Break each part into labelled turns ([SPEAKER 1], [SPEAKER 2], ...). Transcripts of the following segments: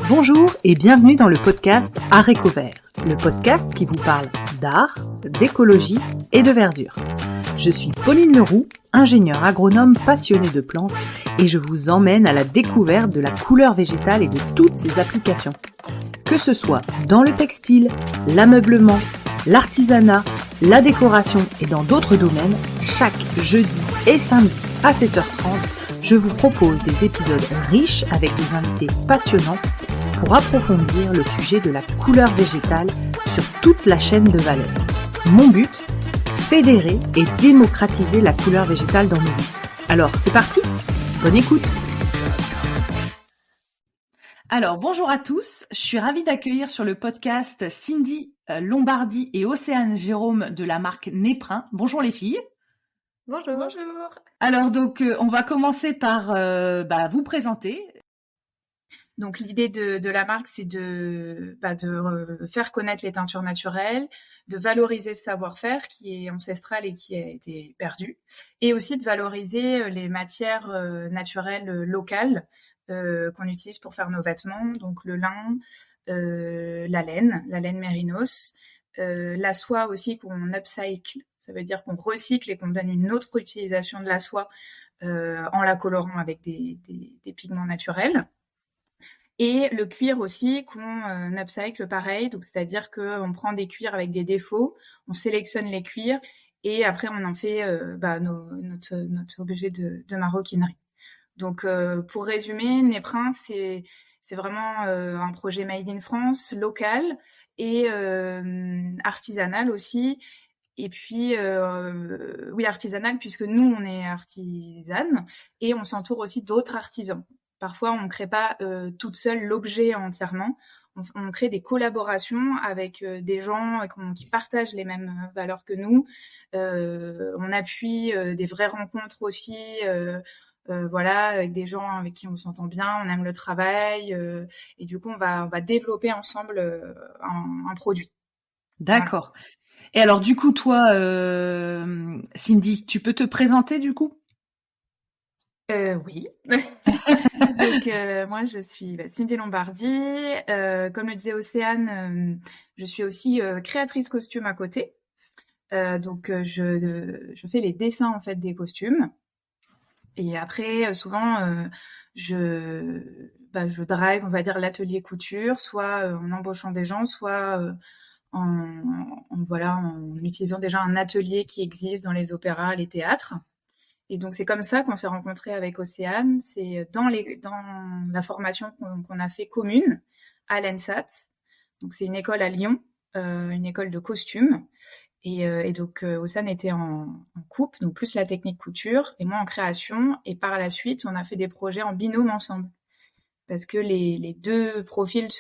[SPEAKER 1] Bonjour et bienvenue dans le podcast Haricots Verts, le podcast qui vous parle d'art, d'écologie et de verdure. Je suis Pauline Leroux, ingénieure agronome passionnée de plantes et je vous emmène à la découverte de la couleur végétale et de toutes ses applications. Que ce soit dans le textile, l'ameublement, l'artisanat, la décoration et dans d'autres domaines, chaque jeudi et samedi à 7h30, je vous propose des épisodes riches avec des invités passionnants pour approfondir le sujet de la couleur végétale sur toute la chaîne de valeur. Mon but, fédérer et démocratiser la couleur végétale dans nos vies. Alors, c'est parti, bonne écoute. Alors, bonjour à tous, je suis ravie d'accueillir sur le podcast Cindy Lombardi et Océane Jérôme de la marque Néprin. Bonjour les filles.
[SPEAKER 2] Bonjour. Bonjour.
[SPEAKER 1] Alors donc, on va commencer par vous présenter.
[SPEAKER 2] Donc l'idée de la marque, c'est de faire connaître les teintures naturelles, de valoriser ce savoir-faire qui est ancestral et qui a été perdu, et aussi de valoriser les matières naturelles locales qu'on utilise pour faire nos vêtements, donc le lin, la laine mérinos, la soie aussi qu'on upcycle, ça veut dire qu'on recycle et qu'on donne une autre utilisation de la soie en la colorant avec des pigments naturels. Et le cuir aussi qu'on upcycle pareil, donc c'est-à-dire qu'on prend des cuirs avec des défauts, on sélectionne les cuirs et après on en fait notre objet de maroquinerie. Donc pour résumer, Néprin c'est vraiment un projet made in France, local et artisanal aussi. Et puis, artisanal, puisque nous, on est artisanes et on s'entoure aussi d'autres artisans. Parfois, on ne crée pas toute seule l'objet entièrement. On crée des collaborations avec des gens qui partagent les mêmes valeurs que nous. On appuie des vraies rencontres aussi, avec des gens avec qui on s'entend bien, on aime le travail. Et du coup, on va développer ensemble un produit.
[SPEAKER 1] D'accord. Voilà. Et alors, du coup, toi, Cindy, tu peux te présenter, du coup ?
[SPEAKER 2] Oui. Donc, moi, je suis Cindy Lombardi. Comme le disait Océane, je suis aussi créatrice costume à côté. Donc, je fais les dessins, en fait, des costumes. Et après, souvent, je drive, on va dire, l'atelier couture, soit en embauchant des gens, soit en utilisant déjà un atelier qui existe dans les opéras, les théâtres. Et donc c'est comme ça qu'on s'est rencontrés avec Océane. C'est dans la formation qu'on a fait commune à l'ENSAT. Donc c'est une école à Lyon, une école de costume. Et donc Océane était en coupe, donc plus la technique couture, et moi en création. Et par la suite, on a fait des projets en binôme ensemble, parce que nos deux profils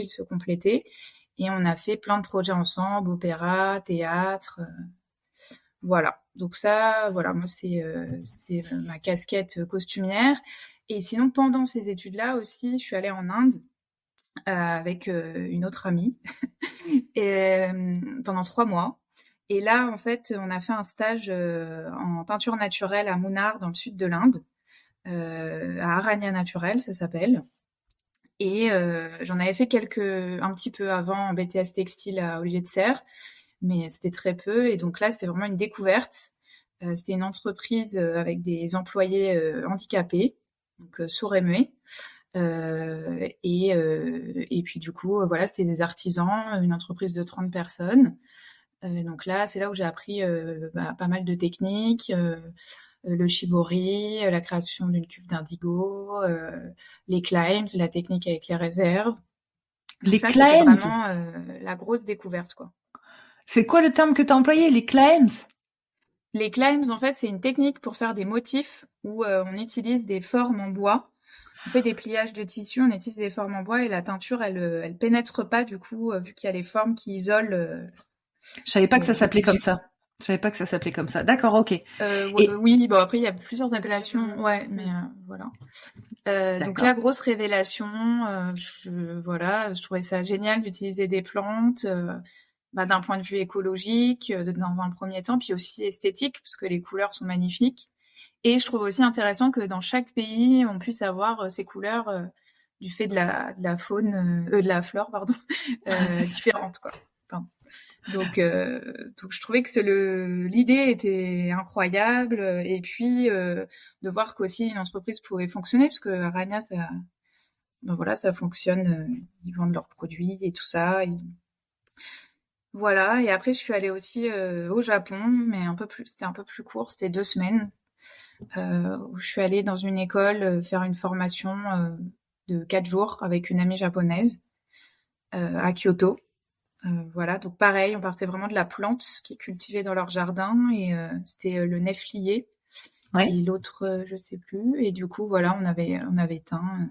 [SPEAKER 2] se complétaient. Et on a fait plein de projets ensemble, opéra, théâtre, voilà. Donc ça, voilà, moi c'est ma casquette costumière. Et sinon, pendant ces études-là aussi, je suis allée en Inde avec une autre amie et, pendant 3 mois. Et là, en fait, on a fait un stage en peinture naturelle à Munnar, dans le sud de l'Inde, à Aranya Naturel, ça s'appelle. Et j'en avais fait un petit peu avant en BTS textile à Olivier de Serres, mais c'était très peu. Et donc là, c'était vraiment une découverte. C'était une entreprise avec des employés handicapés, donc sourds et muets. Et puis du coup, c'était des artisans, une entreprise de 30 personnes. Donc là, c'est là où j'ai appris pas mal de techniques. Le shibori, la création d'une cuve d'indigo, les climbs, la technique avec les réserves. Donc ça, c'était vraiment la grosse découverte, quoi.
[SPEAKER 1] C'est quoi le terme que tu as employé, les climbs ?
[SPEAKER 2] Les climbs, en fait, c'est une technique pour faire des motifs où on utilise des formes en bois. On fait des pliages de tissu, on utilise des formes en bois et la teinture, elle pénètre pas, du coup, vu qu'il y a les formes qui isolent.
[SPEAKER 1] Je savais pas que ça s'appelait comme ça. Je savais pas que ça s'appppelait comme ça. D'accord, ok.
[SPEAKER 2] Oui, bon après il y a plusieurs appellations, ouais, mais voilà. Donc là, grosse révélation. Je trouvais ça génial d'utiliser des plantes, d'un point de vue écologique, dans un premier temps, puis aussi esthétique, parce que les couleurs sont magnifiques. Et je trouve aussi intéressant que dans chaque pays, on puisse avoir ces couleurs du fait de la faune, de la flore, pardon, différente, quoi. Enfin, donc je trouvais que l'idée était incroyable, et puis de voir qu'aussi une entreprise pouvait fonctionner, parce que Arania, ben voilà, ça fonctionne, ils vendent leurs produits et tout ça. Voilà, et après je suis allée aussi au Japon, mais c'était un peu plus court, c'était 2 semaines, où je suis allée dans une école faire une formation de 4 jours avec une amie japonaise à Kyoto. Voilà, donc pareil, on partait vraiment de la plante qui est cultivée dans leur jardin, et c'était le néflier,
[SPEAKER 1] Ouais.
[SPEAKER 2] et l'autre je sais plus, et du coup voilà, on avait teint.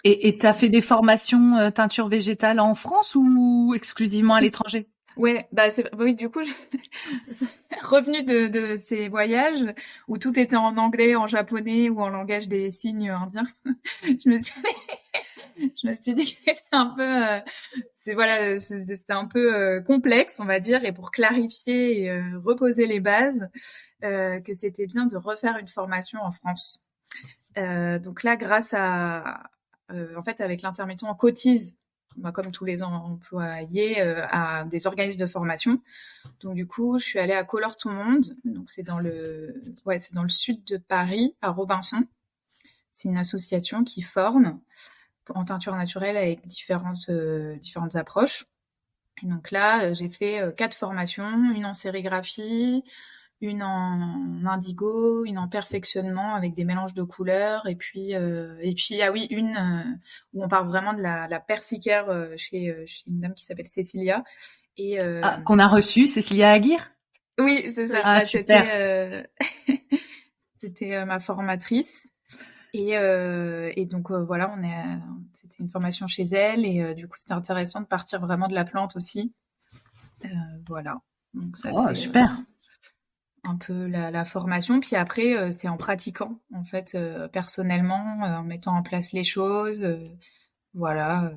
[SPEAKER 1] Et tu as fait des formations teinture végétale en France ou exclusivement à l'étranger?
[SPEAKER 2] Ouais, bah oui, du coup, revenu de ces voyages où tout était en anglais, en japonais ou en langage des signes indiens, je me suis, je me suis dit que c'était un peu, c'était un peu complexe, on va dire, et pour clarifier et reposer les bases, que c'était bien de refaire une formation en France. Donc là, grâce en fait, avec l'intermittent, on cotise, bah, comme tous les employés, à des organismes de formation. Donc du coup, je suis allée à Color Tout Monde. Donc c'est dans le sud de Paris, à Robinson. C'est une association qui forme en teinture naturelle avec différentes approches. Et donc là, j'ai fait 4 formations, une en sérigraphie, une en indigo, une en perfectionnement avec des mélanges de couleurs, et puis ah oui, une où on parle vraiment de la persicaire chez une dame qui s'appelle Cécilia, et
[SPEAKER 1] Qu'on a reçu, Cécilia Aguirre?
[SPEAKER 2] oui, c'est ça.
[SPEAKER 1] Ah,
[SPEAKER 2] Bah,
[SPEAKER 1] super.
[SPEAKER 2] c'était ma formatrice, et donc voilà, c'était une formation chez elle, et du coup c'était intéressant de partir vraiment de la plante aussi. Voilà. Donc ça
[SPEAKER 1] Oh,
[SPEAKER 2] c'est
[SPEAKER 1] super.
[SPEAKER 2] un peu la formation. Puis après, c'est en pratiquant, en fait, personnellement, en mettant en place les choses. Voilà.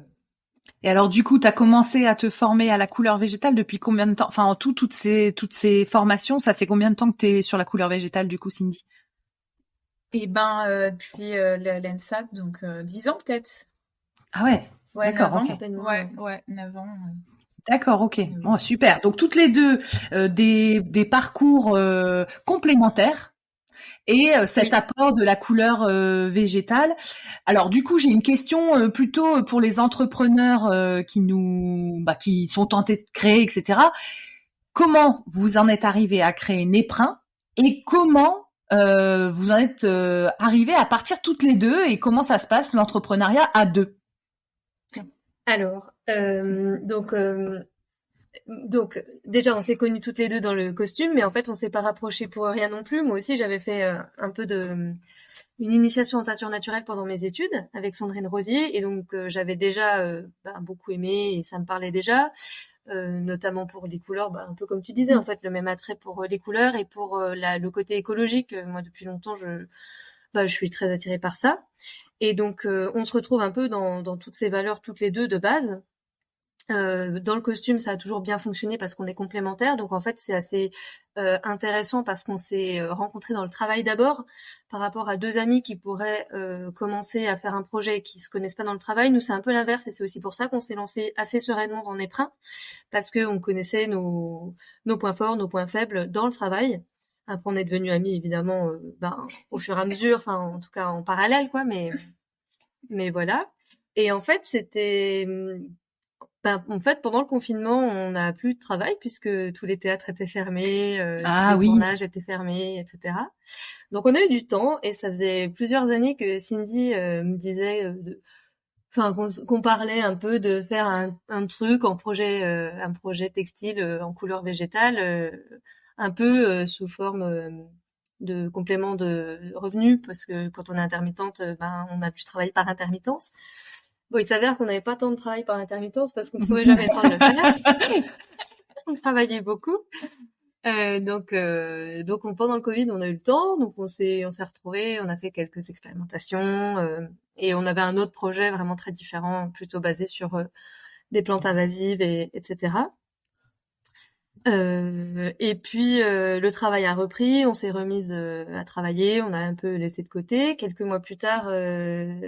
[SPEAKER 1] Et alors, du coup, tu as commencé à te former à la couleur végétale depuis combien de temps? Enfin, en tout, toutes ces formations, ça fait combien de temps que tu es sur la couleur végétale, du coup, Cindy?
[SPEAKER 2] Et ben, depuis l'ENSAP, donc 10 ans peut-être.
[SPEAKER 1] Ah ouais,
[SPEAKER 2] Ouais,
[SPEAKER 1] d'accord,
[SPEAKER 2] 9 ans.
[SPEAKER 1] ok.
[SPEAKER 3] À peine moins,
[SPEAKER 2] Ouais,
[SPEAKER 3] ouais.
[SPEAKER 2] ouais, 9 ans.
[SPEAKER 1] D'accord, ok.
[SPEAKER 2] Oui.
[SPEAKER 1] Bon, super. Donc, toutes les deux, des parcours complémentaires et cet
[SPEAKER 2] Oui.
[SPEAKER 1] apport de la couleur végétale. Alors, du coup, j'ai une question plutôt pour les entrepreneurs qui sont tentés de créer, etc. Comment vous en êtes arrivé à créer Néprin et comment vous en êtes arrivé à partir toutes les deux et comment ça se passe l'entrepreneuriat à deux?
[SPEAKER 3] Alors, donc déjà on s'est connus toutes les deux dans le costume, mais en fait on s'est pas rapprochés pour rien non plus. Moi aussi j'avais fait un peu une initiation en teinture naturelle pendant mes études avec Sandrine Rosier, et donc j'avais déjà beaucoup aimé et ça me parlait déjà, notamment pour les couleurs, un peu comme tu disais en fait, le même attrait pour les couleurs et pour le côté écologique. Moi depuis longtemps je suis très attirée par ça, et donc on se retrouve un peu dans toutes ces valeurs toutes les deux de base. Dans le costume, ça a toujours bien fonctionné parce qu'on est complémentaires. Donc en fait, c'est assez intéressant parce qu'on s'est rencontrés dans le travail d'abord, par rapport à deux amis qui pourraient commencer à faire un projet et qui se connaissent pas dans le travail. Nous, c'est un peu l'inverse, et c'est aussi pour ça qu'on s'est lancé assez sereinement dans Néprin, parce que on connaissait nos points forts, nos points faibles dans le travail. Après, on est devenus amis évidemment, au fur et à mesure, enfin en tout cas en parallèle, quoi. Mais voilà. Et en fait, en fait, pendant le confinement, on n'a plus de travail puisque tous les théâtres étaient fermés, tous les tournages étaient fermés, etc. Donc, on a eu du temps, et ça faisait plusieurs années que Cindy me disait, qu'on parlait un peu de faire un truc un projet textile en couleur végétale, un peu sous forme de complément de revenus, parce que quand on est intermittente, on a pu travailler par intermittence. Bon, il s'avère qu'on n'avait pas tant de travail par intermittence parce qu'on trouvait jamais le temps de le faire. On travaillait beaucoup. Donc pendant le Covid, on a eu le temps, donc on s'est retrouvés, on a fait quelques expérimentations, et on avait un autre projet vraiment très différent, plutôt basé sur des plantes invasives, etc. Et puis le travail a repris, on s'est remise à travailler, on a un peu laissé de côté. Quelques mois plus tard,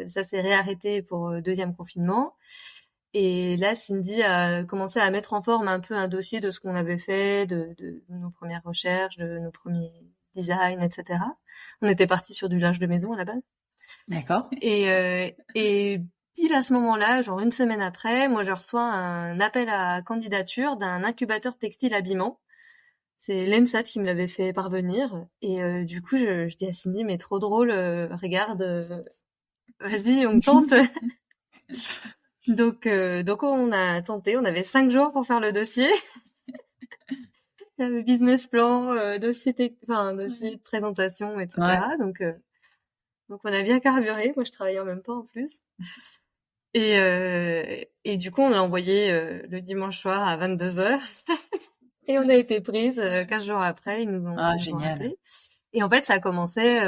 [SPEAKER 3] ça s'est réarrêté pour deuxième confinement. Et là, Cindy a commencé à mettre en forme un peu un dossier de ce qu'on avait fait, de nos premières recherches, de nos premiers designs, etc. On était parti sur du linge de maison à la base.
[SPEAKER 1] D'accord.
[SPEAKER 3] Et pile à ce moment-là, genre une semaine après, moi je reçois un appel à candidature d'un incubateur textile habillement. C'est l'ENSAT qui me l'avait fait parvenir. Et du coup, je dis à Cindy, mais trop drôle, regarde, vas-y, on tente. Donc on a tenté, on avait 5 jours pour faire le dossier. Il y avait business plan, dossier de présentation, etc.
[SPEAKER 1] Ouais.
[SPEAKER 3] Donc on a bien carburé. Moi, je travaillais en même temps en plus. Et du coup, on l'a envoyé le dimanche soir à 22h. Et on a été prise 15 jours après. Ils nous ont
[SPEAKER 1] Génial.
[SPEAKER 3] appelés. Et en fait, ça a commencé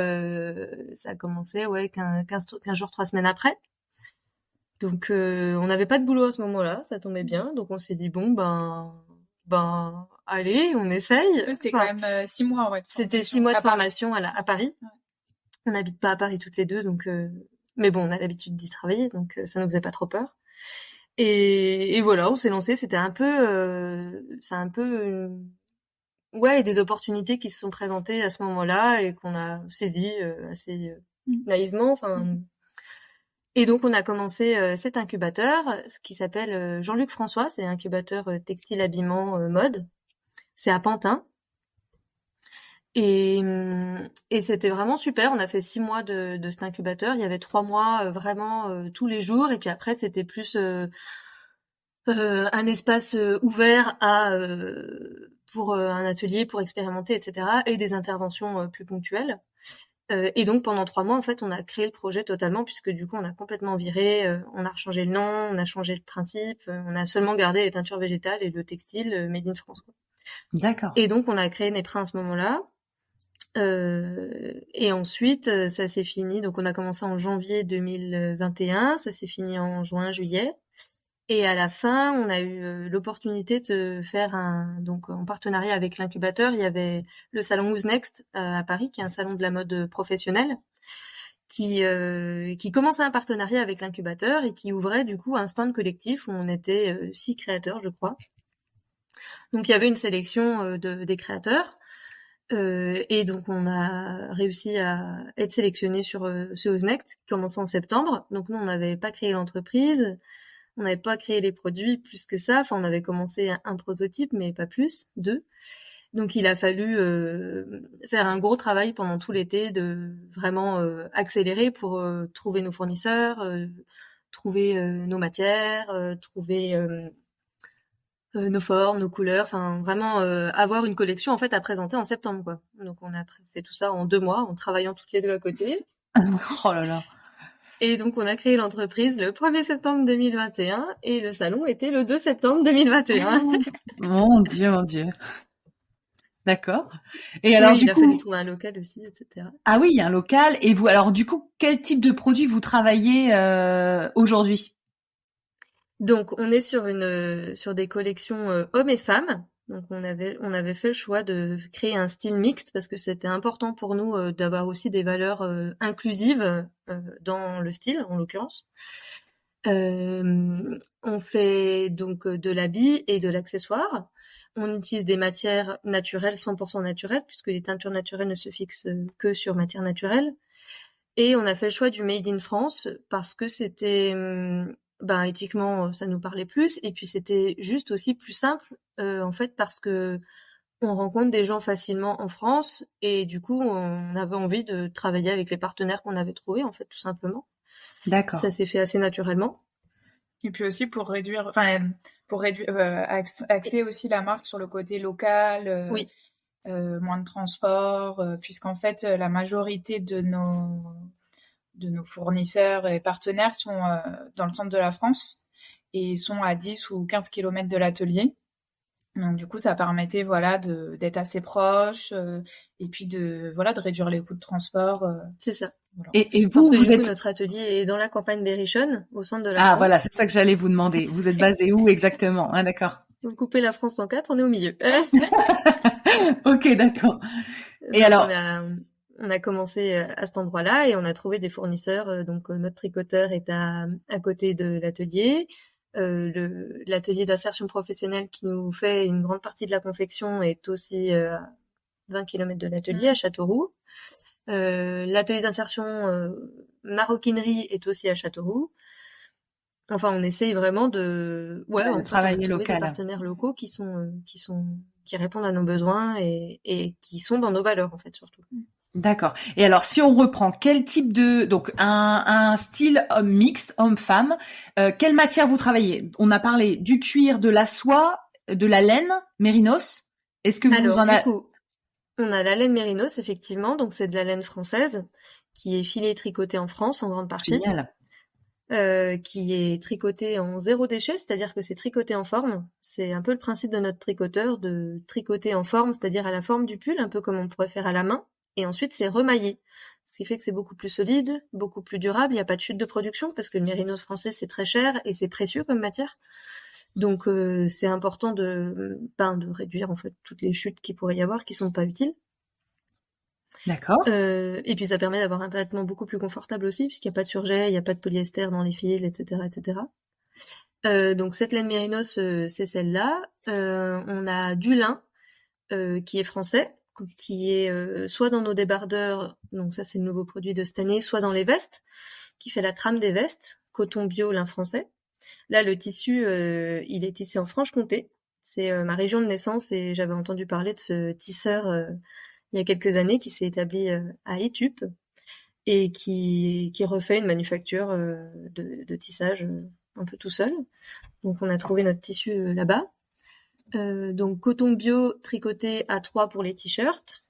[SPEAKER 3] 15 jours, 3 semaines après. Donc on n'avait pas de boulot à ce moment-là, ça tombait bien. Donc on s'est dit bon allez, on essaye.
[SPEAKER 2] C'était quand même 6 mois, ouais.
[SPEAKER 3] C'était 6 mois de formation à Paris. Ouais. On n'habite pas à Paris toutes les deux, donc mais bon, on a l'habitude d'y travailler, donc ça nous faisait pas trop peur. Et voilà, on s'est lancé. C'était un peu, des opportunités qui se sont présentées à ce moment-là et qu'on a saisies assez naïvement. Enfin. Et donc, on a commencé cet incubateur, ce qui s'appelle Jean-Luc François. C'est un incubateur textile, habillement, mode. C'est à Pantin. Et c'était vraiment super. On a fait 6 mois de cet incubateur. Il y avait 3 mois vraiment tous les jours. Et puis après, c'était plus un espace ouvert pour un atelier, pour expérimenter, etc. Et des interventions plus ponctuelles. Et donc pendant 3 mois, en fait, on a créé le projet totalement, puisque du coup, on a complètement viré, on a rechangé le nom, on a changé le principe, on a seulement gardé les teintures végétales et le textile made in France, quoi.
[SPEAKER 1] D'accord.
[SPEAKER 3] Et donc, on a créé Néprin à ce moment-là. Et ensuite, ça s'est fini. Donc, on a commencé en janvier 2021, ça s'est fini en juin, juillet. Et à la fin, on a eu l'opportunité de faire donc en partenariat avec l'incubateur, il y avait le salon Who's Next à Paris, qui est un salon de la mode professionnelle, qui commençait un partenariat avec l'incubateur et qui ouvrait du coup un stand collectif où on était 6 créateurs, je crois. Donc il y avait une sélection des créateurs. Et donc on a réussi à être sélectionnés sur ce Who's Next, qui commençait en septembre. Donc nous, on n'avait pas créé l'entreprise. On n'avait pas créé les produits plus que ça. Enfin, on avait commencé un prototype, mais pas plus, 2. Donc, il a fallu faire un gros travail pendant tout l'été de vraiment accélérer pour trouver nos fournisseurs, trouver nos matières, trouver nos formes, nos couleurs. Enfin, vraiment avoir une collection en fait à présenter en septembre, quoi. Donc, on a fait tout ça en 2 mois, en travaillant toutes les deux à côté.
[SPEAKER 1] Oh là là.
[SPEAKER 3] Et donc, on a créé l'entreprise le 1er septembre 2021 et le salon était le 2 septembre 2021.
[SPEAKER 1] Mon Dieu, mon Dieu. D'accord. Et alors,
[SPEAKER 3] il a fallu trouver un local aussi, etc.
[SPEAKER 1] Ah oui, il y a un local. Et vous, alors du coup, quel type de produit vous travaillez aujourd'hui ?
[SPEAKER 3] Donc, on est sur des collections hommes et femmes. Donc, on avait fait le choix de créer un style mixte parce que c'était important pour nous d'avoir aussi des valeurs inclusives dans le style, en l'occurrence. On fait donc de l'habit et de l'accessoire. On utilise des matières naturelles, 100% naturelles, puisque les teintures naturelles ne se fixent que sur matière naturelle. Et on a fait le choix du Made in France parce que c'était... éthiquement, ça nous parlait plus. Et puis, c'était juste aussi plus simple, en fait, parce que on rencontre des gens facilement en France. Et du coup, on avait envie de travailler avec les partenaires qu'on avait trouvés, en fait, tout simplement.
[SPEAKER 1] D'accord.
[SPEAKER 3] Ça s'est fait assez naturellement.
[SPEAKER 2] Et puis aussi pour axer aussi la marque sur le côté local,
[SPEAKER 3] oui.
[SPEAKER 2] Moins de transport, puisqu'en fait, la majorité de nos fournisseurs et partenaires sont dans le centre de la France et sont à 10 ou 15 km de l'atelier. Donc du coup, ça permettait d'être assez proche et puis de réduire les coûts de transport.
[SPEAKER 3] C'est ça.
[SPEAKER 2] Voilà.
[SPEAKER 3] Et vous êtes... notre atelier est dans la campagne Berrichonne, au centre de la France.
[SPEAKER 1] Ah voilà, c'est ça que j'allais vous demander. Vous êtes basé où exactement ? Ah d'accord.
[SPEAKER 3] Si on coupait la France en 4, on est au milieu.
[SPEAKER 1] Ok, d'accord. Et
[SPEAKER 3] Donc
[SPEAKER 1] alors,
[SPEAKER 3] on a commencé à cet endroit-là et on a trouvé des fournisseurs. Donc notre tricoteur est à côté de l'atelier. L'atelier d'insertion professionnelle qui nous fait une grande partie de la confection est aussi à 20 km de l'atelier, à Châteauroux. L'atelier d'insertion maroquinerie est aussi à Châteauroux. Enfin, on essaye vraiment de
[SPEAKER 1] travailler
[SPEAKER 3] trouver
[SPEAKER 1] local.
[SPEAKER 3] des partenaires locaux qui répondent à nos besoins et qui sont dans nos valeurs, en fait, surtout.
[SPEAKER 1] D'accord. Et alors, si on reprend, quel type donc un style homme mixte, homme-femme, quelle matière vous travaillez? On a parlé du cuir, de la soie, de la laine, mérinos. Est-ce que vous en
[SPEAKER 3] Du
[SPEAKER 1] avez?
[SPEAKER 3] coup, on a la laine mérinos, effectivement, donc c'est de la laine française qui est filée et tricotée en France en grande partie.
[SPEAKER 1] Génial.
[SPEAKER 3] Qui est tricoté en 0 déchet, c'est-à-dire que c'est tricoté en forme. C'est un peu le principe de notre tricoteur, de tricoter en forme, c'est-à-dire à la forme du pull, un peu comme on pourrait faire à la main. Et ensuite, c'est remaillé. Ce qui fait que c'est beaucoup plus solide, beaucoup plus durable. Il n'y a pas de chute de production parce que le mérinos français, c'est très cher et c'est précieux comme matière. Donc, c'est important de réduire, en fait, toutes les chutes qu'il pourrait y avoir qui sont pas utiles.
[SPEAKER 1] D'accord.
[SPEAKER 3] Et puis ça permet d'avoir un vêtement beaucoup plus confortable aussi, puisqu'il n'y a pas de surjet, il n'y a pas de polyester dans les fils, etc., etc. Donc cette laine mérinos, c'est celle-là. On a du lin qui est français, qui est soit dans nos débardeurs, donc ça c'est le nouveau produit de cette année, soit dans les vestes, qui fait la trame des vestes, coton bio, lin français. Là, le tissu, il est tissé en Franche-Comté. C'est ma région de naissance et j'avais entendu parler de ce tisseur il y a quelques années qui s'est établi à Étup et qui refait une manufacture de tissage un peu tout seul. Donc on a trouvé notre tissu là-bas. Donc coton bio tricoté à 3 pour les t-shirts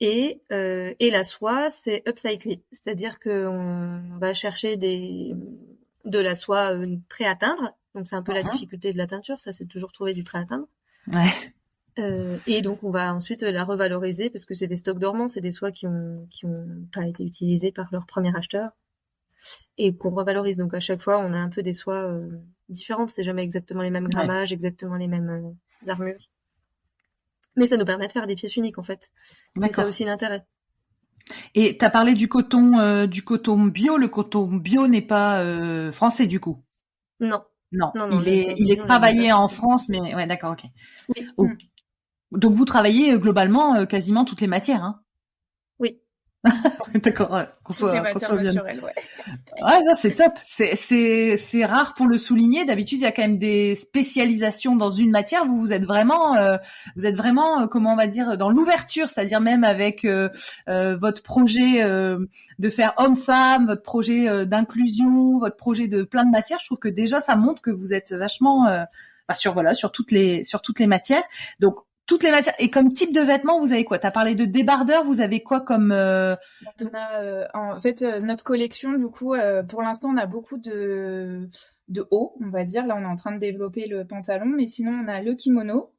[SPEAKER 3] et la soie c'est upcyclé, c'est-à-dire qu'on va chercher de la soie prêt à teindre. Donc c'est un peu la difficulté de la teinture, ça c'est toujours trouver du prêt à teindre.
[SPEAKER 1] Ouais.
[SPEAKER 3] Et donc on va ensuite la revaloriser parce que c'est des stocks dormants, c'est des soies qui ont pas été utilisées par leur premier acheteur et qu'on revalorise. Donc à chaque fois on a un peu des soies différentes, c'est jamais exactement les mêmes grammages, exactement les mêmes armures. Mais ça nous permet de faire des pièces uniques en fait. C'est ça aussi l'intérêt.
[SPEAKER 1] Et t'as parlé du coton bio. Le coton bio n'est pas français du coup.
[SPEAKER 3] Non.
[SPEAKER 1] Non, il est travaillé en France, mais ouais, d'accord, ok.
[SPEAKER 3] Oui.
[SPEAKER 1] Oh. Donc vous travaillez globalement quasiment toutes les matières, hein?
[SPEAKER 3] Oui.
[SPEAKER 1] D'accord,
[SPEAKER 2] toutes les matières naturelles, ouais.
[SPEAKER 1] Ouais, non, c'est top. C'est rare pour le souligner. D'habitude, il y a quand même des spécialisations dans une matière. Vous êtes vraiment, comment on va dire, dans l'ouverture, c'est-à-dire même avec votre projet de faire homme-femme, votre projet d'inclusion, votre projet de plein de matières. Je trouve que déjà, ça montre que vous êtes vachement sur toutes les matières. Donc toutes les matières. Et comme type de vêtements, vous avez quoi? T'as parlé de débardeur, vous avez quoi comme
[SPEAKER 2] On a en fait notre collection du coup pour l'instant on a beaucoup de hauts, on va dire. Là on est en train de développer le pantalon, mais sinon on a le kimono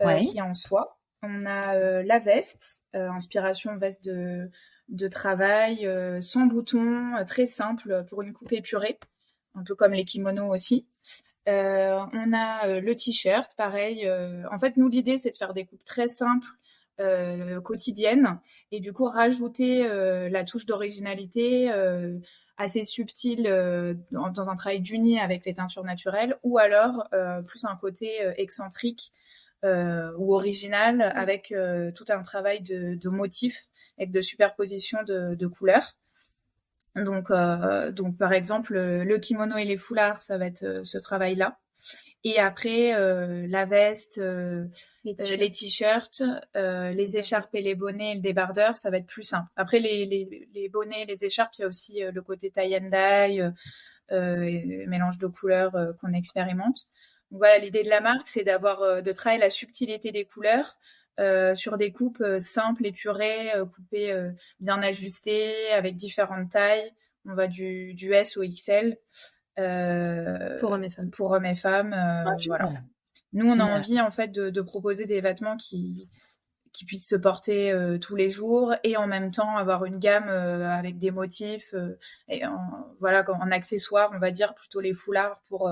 [SPEAKER 2] qui est en soie. On a la veste, inspiration veste de travail sans boutons, très simple pour une coupe épurée, un peu comme les kimonos aussi. On a le t-shirt, pareil. En fait, nous, l'idée, c'est de faire des coupes très simples, quotidiennes, et du coup, rajouter la touche d'originalité assez subtile dans un travail d'uni avec les teintures naturelles, ou alors plus un côté excentrique ou original avec tout un travail de motifs et de superposition de couleurs. Donc par exemple, le kimono et les foulards, ça va être ce travail-là. Et après, la veste, les t-shirts, les écharpes et les bonnets et le débardeur, ça va être plus simple. Après, les bonnets et les écharpes, il y a aussi le côté tie and dye, mélange de couleurs qu'on expérimente. Donc voilà, l'idée de la marque, c'est de travailler la subtilité des couleurs, sur des coupes simples, épurées, coupées bien ajustées, avec différentes tailles. On va du S au XL.
[SPEAKER 3] Pour hommes et femmes.
[SPEAKER 2] Pour hommes et femmes, voilà. Nous, on a envie en fait de proposer des vêtements qui puissent se porter tous les jours et en même temps avoir une gamme avec des motifs et en accessoires, on va dire plutôt les foulards pour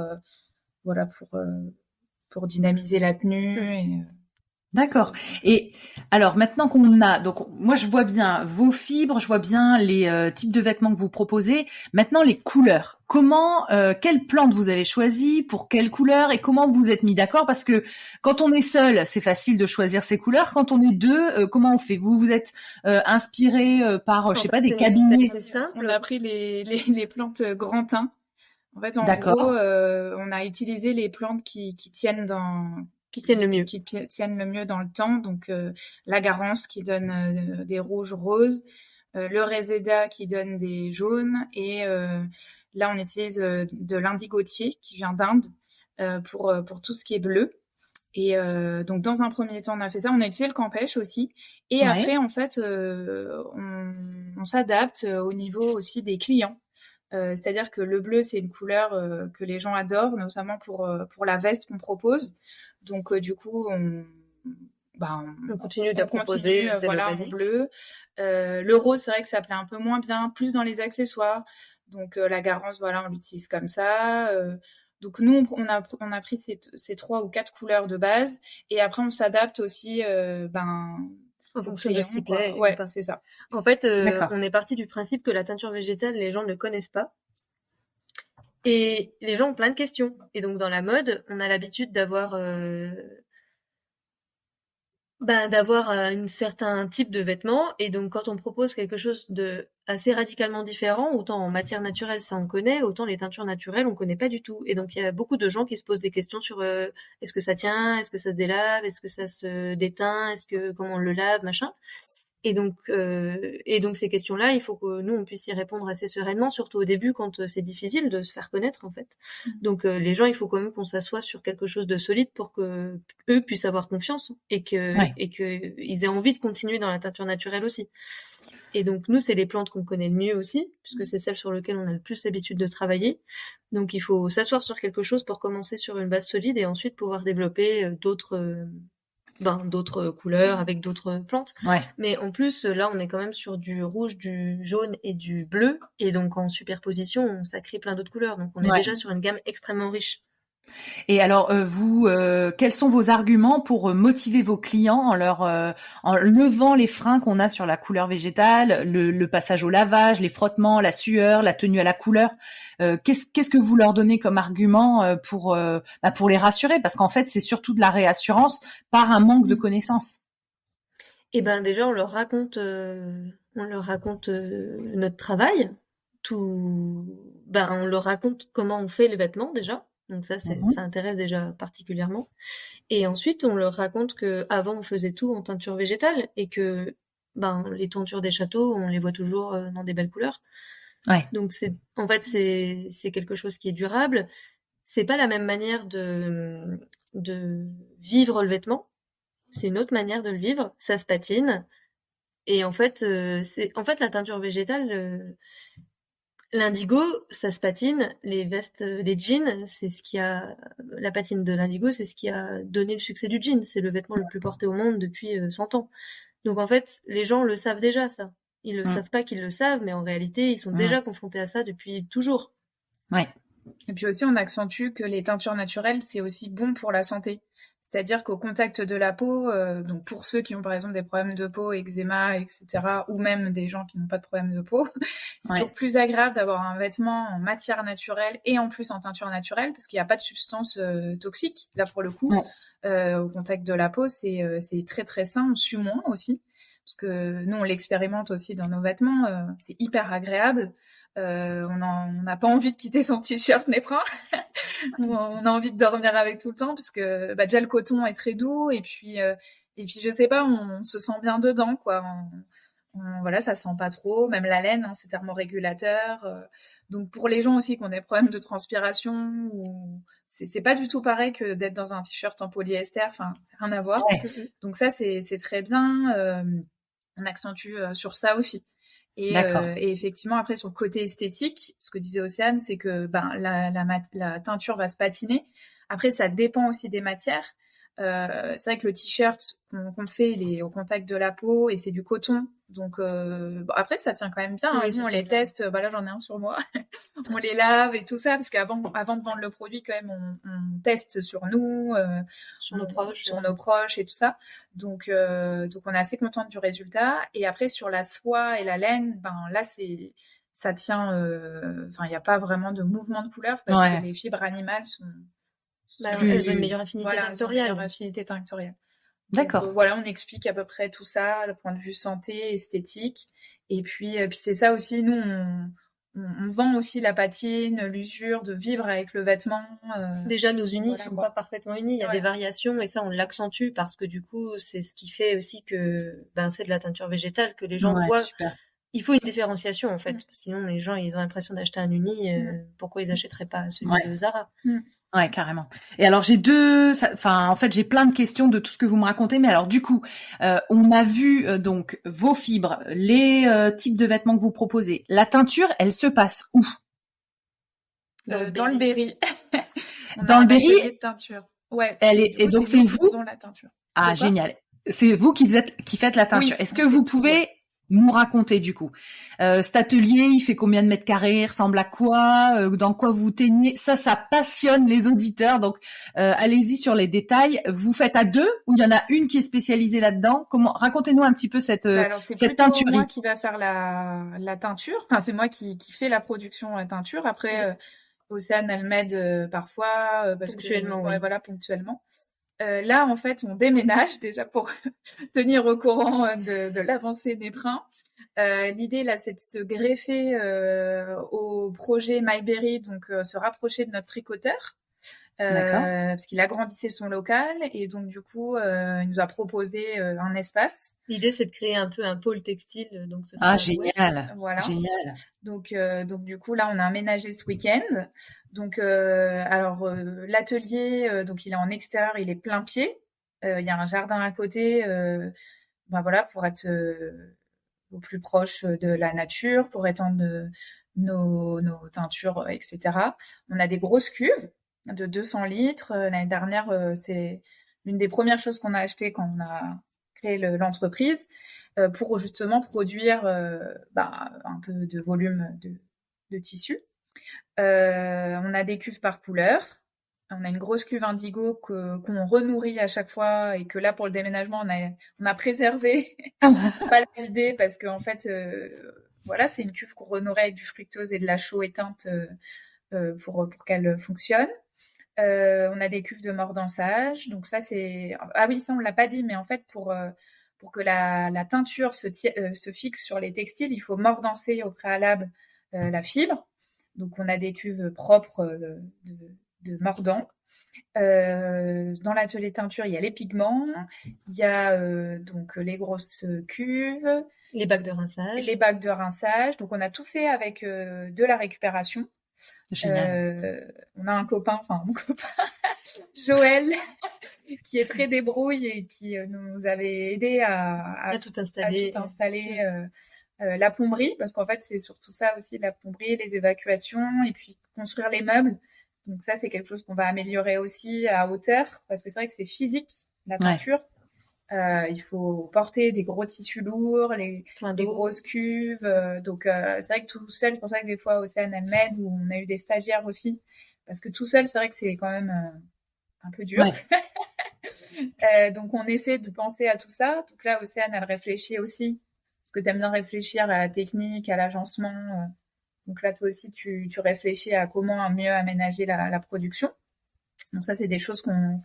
[SPEAKER 2] pour dynamiser la tenue. Et,
[SPEAKER 1] D'accord. Et alors maintenant qu'on a, donc moi je vois bien vos fibres, je vois bien les types de vêtements que vous proposez. Maintenant les couleurs. Comment, quelle plante vous avez choisi pour quelle couleur et comment vous vous êtes mis d'accord? Parce que quand on est seul, c'est facile de choisir ses couleurs. Quand on est deux, comment on fait? Vous vous êtes inspiré par, je
[SPEAKER 3] En
[SPEAKER 1] sais
[SPEAKER 3] fait,
[SPEAKER 1] pas, des cabinets.
[SPEAKER 3] c'est simple.
[SPEAKER 2] on a pris les plantes grand thym. En fait, en gros,
[SPEAKER 1] D'accord.
[SPEAKER 2] on a utilisé les plantes qui tiennent
[SPEAKER 3] Qui tiennent le mieux.
[SPEAKER 2] qui tiennent le mieux dans le temps. Donc, la garance qui donne des rouges roses, le réséda qui donne des jaunes, et là, on utilise de l'indigotier qui vient d'Inde pour tout ce qui est bleu. Et donc, dans un premier temps, on a fait ça. On a utilisé le campêche aussi. Et
[SPEAKER 1] Ouais.
[SPEAKER 2] après, en fait, on s'adapte au niveau aussi des clients. C'est-à-dire que le bleu, c'est une couleur que les gens adorent, notamment pour la veste qu'on propose. Donc, du coup, on
[SPEAKER 3] continue de proposer celle
[SPEAKER 2] voilà, en
[SPEAKER 3] basique.
[SPEAKER 2] bleu. Le rose, c'est vrai que ça plaît un peu moins bien, plus dans les accessoires. Donc, la garance, voilà, on l'utilise comme ça. Donc, nous, on a pris ces 3 ou 4 couleurs de base. Et après, on s'adapte aussi
[SPEAKER 3] en fonction de ce qui plaît.
[SPEAKER 2] Ouais, c'est ça.
[SPEAKER 3] En fait,
[SPEAKER 1] D'accord.
[SPEAKER 3] on est parti du principe que la teinture végétale, les gens ne connaissent pas. Et les gens ont plein de questions. Et donc, dans la mode, on a l'habitude d'avoir un certain type de vêtements. Et donc, quand on propose quelque chose de assez radicalement différent, autant en matière naturelle, ça on connaît, autant les teintures naturelles, on connaît pas du tout. Et donc, il y a beaucoup de gens qui se posent des questions sur est-ce que ça tient, est-ce que ça se délave, est-ce que ça se déteint, comment on le lave, machin. Et donc ces questions-là, il faut que nous on puisse y répondre assez sereinement, surtout au début quand c'est difficile de se faire connaître en fait. Donc les gens, il faut quand même qu'on s'assoie sur quelque chose de solide pour que eux puissent avoir confiance et que ils aient envie de continuer dans la teinture naturelle aussi. Et donc nous, c'est les plantes qu'on connaît le mieux aussi, puisque c'est celles sur lesquelles on a le plus l'habitude de travailler. Donc il faut s'asseoir sur quelque chose pour commencer sur une base solide et ensuite pouvoir développer d'autres couleurs avec d'autres plantes.
[SPEAKER 1] Ouais.
[SPEAKER 3] Mais en plus, là, on est quand même sur du rouge, du jaune et du bleu. Et donc, en superposition, ça crée plein d'autres couleurs. Donc, on est déjà sur une gamme extrêmement riche.
[SPEAKER 1] Et alors, vous, quels sont vos arguments pour motiver vos clients en levant les freins qu'on a sur la couleur végétale, le passage au lavage, les frottements, la sueur, la tenue à la couleur? Qu'est-ce que vous leur donnez comme argument pour les rassurer? Parce qu'en fait, c'est surtout de la réassurance par un manque de connaissances.
[SPEAKER 3] Eh ben, déjà, on leur raconte notre travail. On leur raconte comment on fait les vêtements déjà. Donc ça intéresse déjà particulièrement. Et ensuite, on leur raconte que avant on faisait tout en teinture végétale et que les teintures des châteaux, on les voit toujours dans des belles couleurs.
[SPEAKER 1] Ouais.
[SPEAKER 3] Donc c'est quelque chose qui est durable. C'est pas la même manière de vivre le vêtement. C'est une autre manière de le vivre. Ça se patine. Et en fait, la teinture végétale. L'indigo, ça se patine. Les vestes, les jeans, la patine de l'indigo, c'est ce qui a donné le succès du jean. C'est le vêtement le plus porté au monde depuis 100 ans. Donc en fait, les gens le savent déjà, ça. Ils le savent pas qu'ils le savent, mais en réalité, ils sont déjà confrontés à ça depuis toujours.
[SPEAKER 1] Ouais.
[SPEAKER 2] Et puis aussi, on accentue que les teintures naturelles, c'est aussi bon pour la santé. C'est-à-dire qu'au contact de la peau, donc pour ceux qui ont par exemple des problèmes de peau, eczéma, etc., ou même des gens qui n'ont pas de problème de peau, c'est toujours plus agréable d'avoir un vêtement en matière naturelle et en plus en teinture naturelle, parce qu'il n'y a pas de substances toxiques, là pour le coup. Au contact de la peau, c'est très très sain, on sue moins aussi, parce que nous on l'expérimente aussi dans nos vêtements, c'est hyper agréable. On n'a pas envie de quitter son t-shirt néprin. On a envie de dormir avec tout le temps parce que déjà le coton est très doux et puis je sais pas, on se sent bien dedans quoi. Voilà, ça sent pas trop, même la laine, c'est thermorégulateur. Donc pour les gens aussi qui ont des problèmes de transpiration, c'est pas du tout pareil que d'être dans un t-shirt en polyester. Enfin, rien à voir. Donc ça c'est très bien. On accentue sur ça aussi. Et effectivement, après, sur le côté esthétique, ce que disait Océane, c'est que la teinture va se patiner. Après, ça dépend aussi des matières. C'est vrai que le t-shirt qu'on fait, il est au contact de la peau et c'est du coton. Donc après, ça tient quand même bien.
[SPEAKER 3] Oui,
[SPEAKER 2] Nous, on les
[SPEAKER 3] bien.
[SPEAKER 2] teste. Là, j'en ai un sur moi. On les lave et tout ça parce qu'avant de vendre le produit, quand même, on teste sur nous,
[SPEAKER 3] sur nos
[SPEAKER 2] proches et tout ça. Donc on est assez contente du résultat. Et après, sur la soie et la laine, là, ça tient. Il n'y a pas vraiment de mouvement de couleur parce que les fibres animales sont
[SPEAKER 3] elles ont une meilleure affinité
[SPEAKER 2] tinctoriale.
[SPEAKER 3] D'accord.
[SPEAKER 2] Donc, on explique à peu près tout ça, le point de vue santé, esthétique. Et puis c'est ça aussi, nous, on vend aussi la patine, l'usure, de vivre avec le vêtement.
[SPEAKER 3] Déjà, nos unis sont pas parfaitement unis. Il y a des variations et ça, on l'accentue parce que du coup, c'est ce qui fait aussi que c'est de la teinture végétale que les gens voient. Super. Il faut une différenciation en fait, sinon les gens ils ont l'impression d'acheter un uni, pourquoi ils achèteraient pas celui de Zara?
[SPEAKER 1] Ouais, carrément. Et alors j'ai j'ai plein de questions de tout ce que vous me racontez, mais alors du coup, on a vu donc vos fibres, les types de vêtements que vous proposez. La teinture, elle se passe où?
[SPEAKER 2] Dans le Berry.
[SPEAKER 1] Dans le Berry.
[SPEAKER 2] De teinture. Ouais.
[SPEAKER 1] Et donc c'est vous.
[SPEAKER 2] La teinture.
[SPEAKER 1] Ah génial. C'est vous qui faites la teinture. Est-ce que vous pouvez nous raconter du coup cet atelier, il fait combien de mètres carrés, il ressemble à quoi, dans quoi vous teignez? Ça passionne les auditeurs, donc allez-y sur les détails. Vous faites à deux ou il y en a une qui est spécialisée là-dedans? Racontez-nous un petit peu cette teinture.
[SPEAKER 2] C'est moi qui va faire la teinture, c'est moi qui fait la production la teinture. Après Océane elle m'aide parfois
[SPEAKER 3] ponctuellement.
[SPEAKER 2] Ponctuellement. Là, en fait, on déménage déjà pour tenir au courant de l'avancée des brins. L'idée, là, c'est de se greffer au projet MyBerry, donc se rapprocher de notre tricoteur. Parce qu'il agrandissait son local et donc du coup il nous a proposé un espace.
[SPEAKER 3] L'idée c'est de créer un peu un pôle textile, donc ce
[SPEAKER 1] sera génial.
[SPEAKER 2] Voilà.
[SPEAKER 1] Génial.
[SPEAKER 2] Donc du coup là on a aménagé ce week-end. Donc l'atelier donc il est en extérieur, il est plein pied. Il y a un jardin à côté. Pour être au plus proche de la nature, pour étendre nos teintures, etc. On a des grosses cuves de 200 litres. L'année dernière, c'est l'une des premières choses qu'on a achetées quand on a créé l'entreprise pour justement produire un peu de volume de tissu. On a des cuves par couleur. On a une grosse cuve indigo qu'on renourrit à chaque fois et que là, pour le déménagement, on a préservé, pas la vider parce qu'en fait, c'est une cuve qu'on renourrit avec du fructose et de la chaux éteinte pour qu'elle fonctionne. On a des cuves de mordançage. Donc ça, c'est... Ah oui, ça, on l'a pas dit, mais en fait, pour que la teinture se fixe sur les textiles, il faut mordancer au préalable la fibre. Donc, on a des cuves propres de mordant. Dans l'atelier teinture, il y a les pigments, il y a donc les grosses cuves,
[SPEAKER 3] les bacs de rinçage.
[SPEAKER 2] Donc, on a tout fait avec de la récupération. On a un copain, mon copain Joël, qui est très débrouille et qui nous avait aidé à
[SPEAKER 3] tout installer,
[SPEAKER 2] la plomberie, parce qu'en fait c'est surtout ça aussi, la plomberie, les évacuations et puis construire les meubles. Donc ça c'est quelque chose qu'on va améliorer aussi à hauteur, parce que c'est vrai que c'est physique la peinture. Il faut porter des gros tissus lourds, des grosses cuves. Donc, c'est vrai que tout seul, c'est pour ça que des fois, Océane, elle m'aide, ou on a eu des stagiaires aussi. Parce que tout seul, c'est vrai que c'est quand même un peu dur. Donc, on essaie de penser à tout ça. Donc là, Océane, elle réfléchit aussi. Parce que tu aimes bien réfléchir à la technique, à l'agencement. Donc là, toi aussi, tu réfléchis à comment mieux aménager la production. Donc ça, c'est des choses qu'on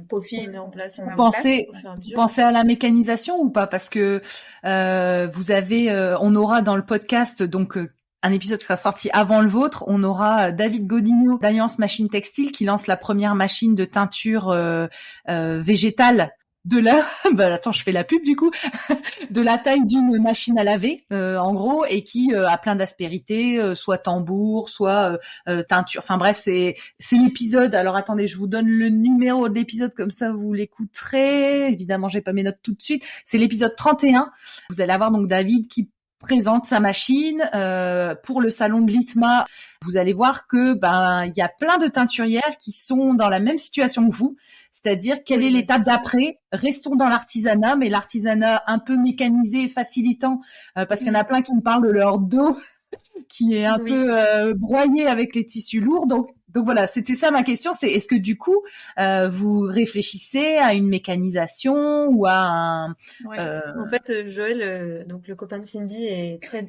[SPEAKER 2] peaufine,
[SPEAKER 3] met en place.
[SPEAKER 1] Vous pensez à la mécanisation ou pas? Parce que on aura dans le podcast donc un épisode qui sera sorti avant le vôtre. On aura David Godinho d'Alliance Machine Textile qui lance la première machine de teinture végétale de l'heure. Attends, je fais la pub du coup. De la taille d'une machine à laver, en gros, et qui a plein d'aspérités, soit tambour, soit teinture. Enfin bref, c'est l'épisode. Alors attendez, je vous donne le numéro de l'épisode, comme ça vous l'écouterez. Évidemment, j'ai pas mes notes tout de suite. C'est l'épisode 31. Vous allez avoir donc David qui présente sa machine pour le salon de l'ITMA. Vous allez voir que il y a plein de teinturières qui sont dans la même situation que vous, c'est-à-dire quelle est l'étape d'après. Restons dans l'artisanat, mais l'artisanat un peu mécanisé et facilitant, parce qu'il y en a plein qui me parlent de leur dos qui est un peu broyé avec les tissus lourds. Donc voilà, c'était ça ma question, c'est est-ce que du coup vous réfléchissez à une mécanisation ou à un
[SPEAKER 3] En fait, Joël, donc le copain de Cindy, est très,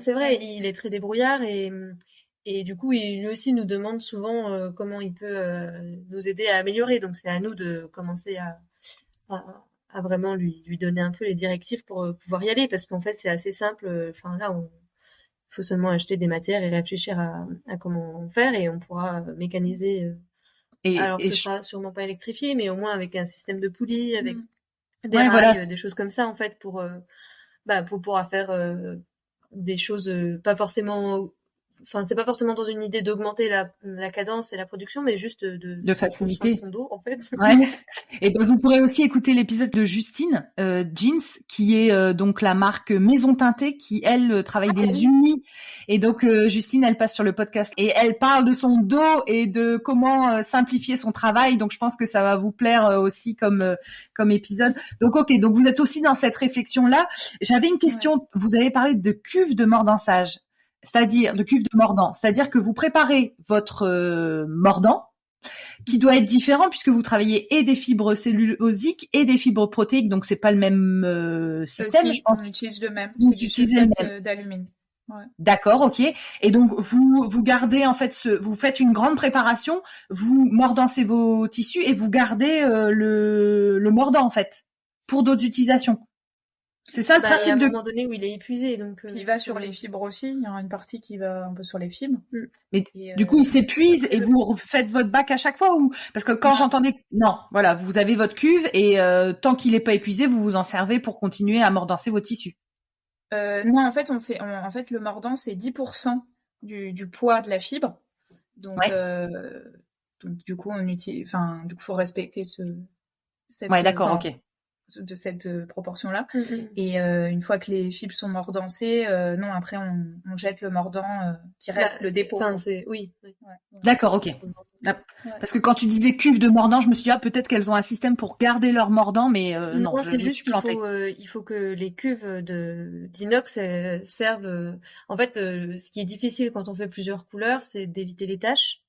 [SPEAKER 3] c'est vrai, il est très débrouillard et du coup, lui aussi nous demande souvent comment il peut nous aider à améliorer. Donc c'est à nous de commencer à vraiment lui donner un peu les directives pour pouvoir y aller, parce qu'en fait c'est assez simple. Enfin là, il faut seulement acheter des matières et réfléchir à comment faire, et on pourra mécaniser. Alors ce sera sûrement pas électrifié, mais au moins avec un système de poulies, avec des rails, des choses comme ça en fait, pour pouvoir faire des choses pas forcément. Enfin, c'est pas forcément dans une idée d'augmenter la cadence et la production, mais juste de
[SPEAKER 1] faciliter
[SPEAKER 3] son dos, en fait.
[SPEAKER 1] Ouais. Et ben vous pourrez aussi écouter l'épisode de Justine Jeans, qui est donc la marque Maison Teintée, qui elle travaille des unis. Et donc Justine, elle passe sur le podcast et elle parle de son dos et de comment simplifier son travail. Donc je pense que ça va vous plaire aussi comme épisode. Donc donc vous êtes aussi dans cette réflexion là. J'avais une question. Ouais. Vous avez parlé de cuve de mordançage. C'est-à-dire de cuve de mordant, c'est-à-dire que vous préparez votre mordant qui doit être différent puisque vous travaillez et des fibres cellulosiques et des fibres protéiques, donc c'est pas le même système, je pense.
[SPEAKER 2] On utilise le même, c'est du sulfate d'alumine. Ouais.
[SPEAKER 1] D'accord, ok. Et donc vous gardez en fait vous faites une grande préparation, vous mordancez vos tissus et vous gardez le mordant en fait pour d'autres utilisations. C'est ça le principe
[SPEAKER 3] de. À un moment donné où il est épuisé, donc.
[SPEAKER 2] Il va sur les fibres aussi. Il y aura une partie qui va un peu sur les fibres.
[SPEAKER 1] Mais du coup, il s'épuise et vous faites votre bac à chaque fois, ou parce que quand j'entendais, non, voilà, vous avez votre cuve et tant qu'il est pas épuisé, vous vous en servez pour continuer à mordancer vos tissus.
[SPEAKER 2] Non, en fait, en fait, le mordant c'est 10% du poids de la fibre. Donc, donc du coup, on utilise. Enfin, du coup, faut respecter cette.
[SPEAKER 1] Ouais, d'accord, ok.
[SPEAKER 2] De cette proportion-là. Et une fois que les fibres sont mordancées, non, après on jette le mordant qui reste le dépôt.
[SPEAKER 3] Enfin, oui.
[SPEAKER 2] Ouais.
[SPEAKER 1] D'accord, ok. Parce que quand tu disais cuve de mordant, je me suis dit peut-être qu'elles ont un système pour garder leur mordant, mais non,
[SPEAKER 3] c'est juste qu'il faut que les cuves d'inox servent. En fait, ce qui est difficile quand on fait plusieurs couleurs, c'est d'éviter les taches.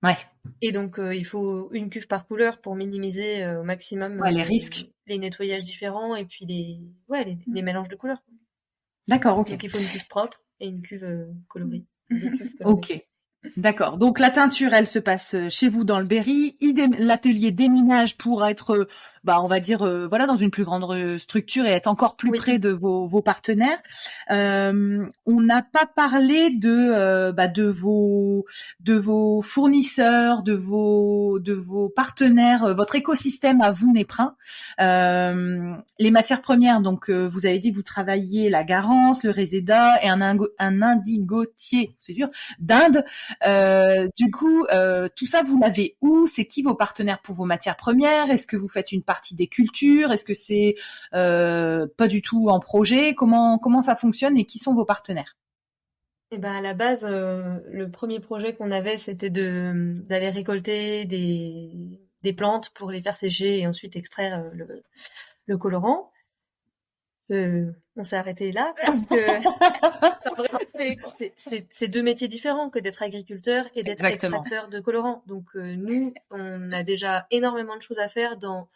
[SPEAKER 1] Ouais.
[SPEAKER 3] Et donc il faut une cuve par couleur pour minimiser au maximum
[SPEAKER 1] les risques,
[SPEAKER 3] les nettoyages différents et puis les mélanges de couleurs.
[SPEAKER 1] D'accord, ok.
[SPEAKER 3] Donc il faut une cuve propre et une cuve colorée.
[SPEAKER 1] Ok. D'accord. Donc la teinture, elle se passe chez vous dans le Berry. L'atelier déminage pour être, on va dire, voilà, dans une plus grande structure et être encore plus près de vos partenaires. On n'a pas parlé de vos fournisseurs, de vos partenaires, votre écosystème à vous, Néprin. Les matières premières. Donc vous avez dit que vous travailliez la Garance, le Réséda et un indigotier, c'est dur, d'Inde. Du coup, tout ça, vous l'avez où? C'est qui vos partenaires pour vos matières premières? Est-ce que vous faites une partie des cultures? Est-ce que c'est pas du tout en projet? Comment ça fonctionne et qui sont vos partenaires?
[SPEAKER 3] Eh ben à la base, le premier projet qu'on avait, c'était d'aller récolter des plantes pour les faire sécher et ensuite extraire le colorant. On s'est arrêté là parce que c'est deux métiers différents que d'être agriculteur et d'être extracteur de colorants. Donc nous, on a déjà énormément de choses à faire dans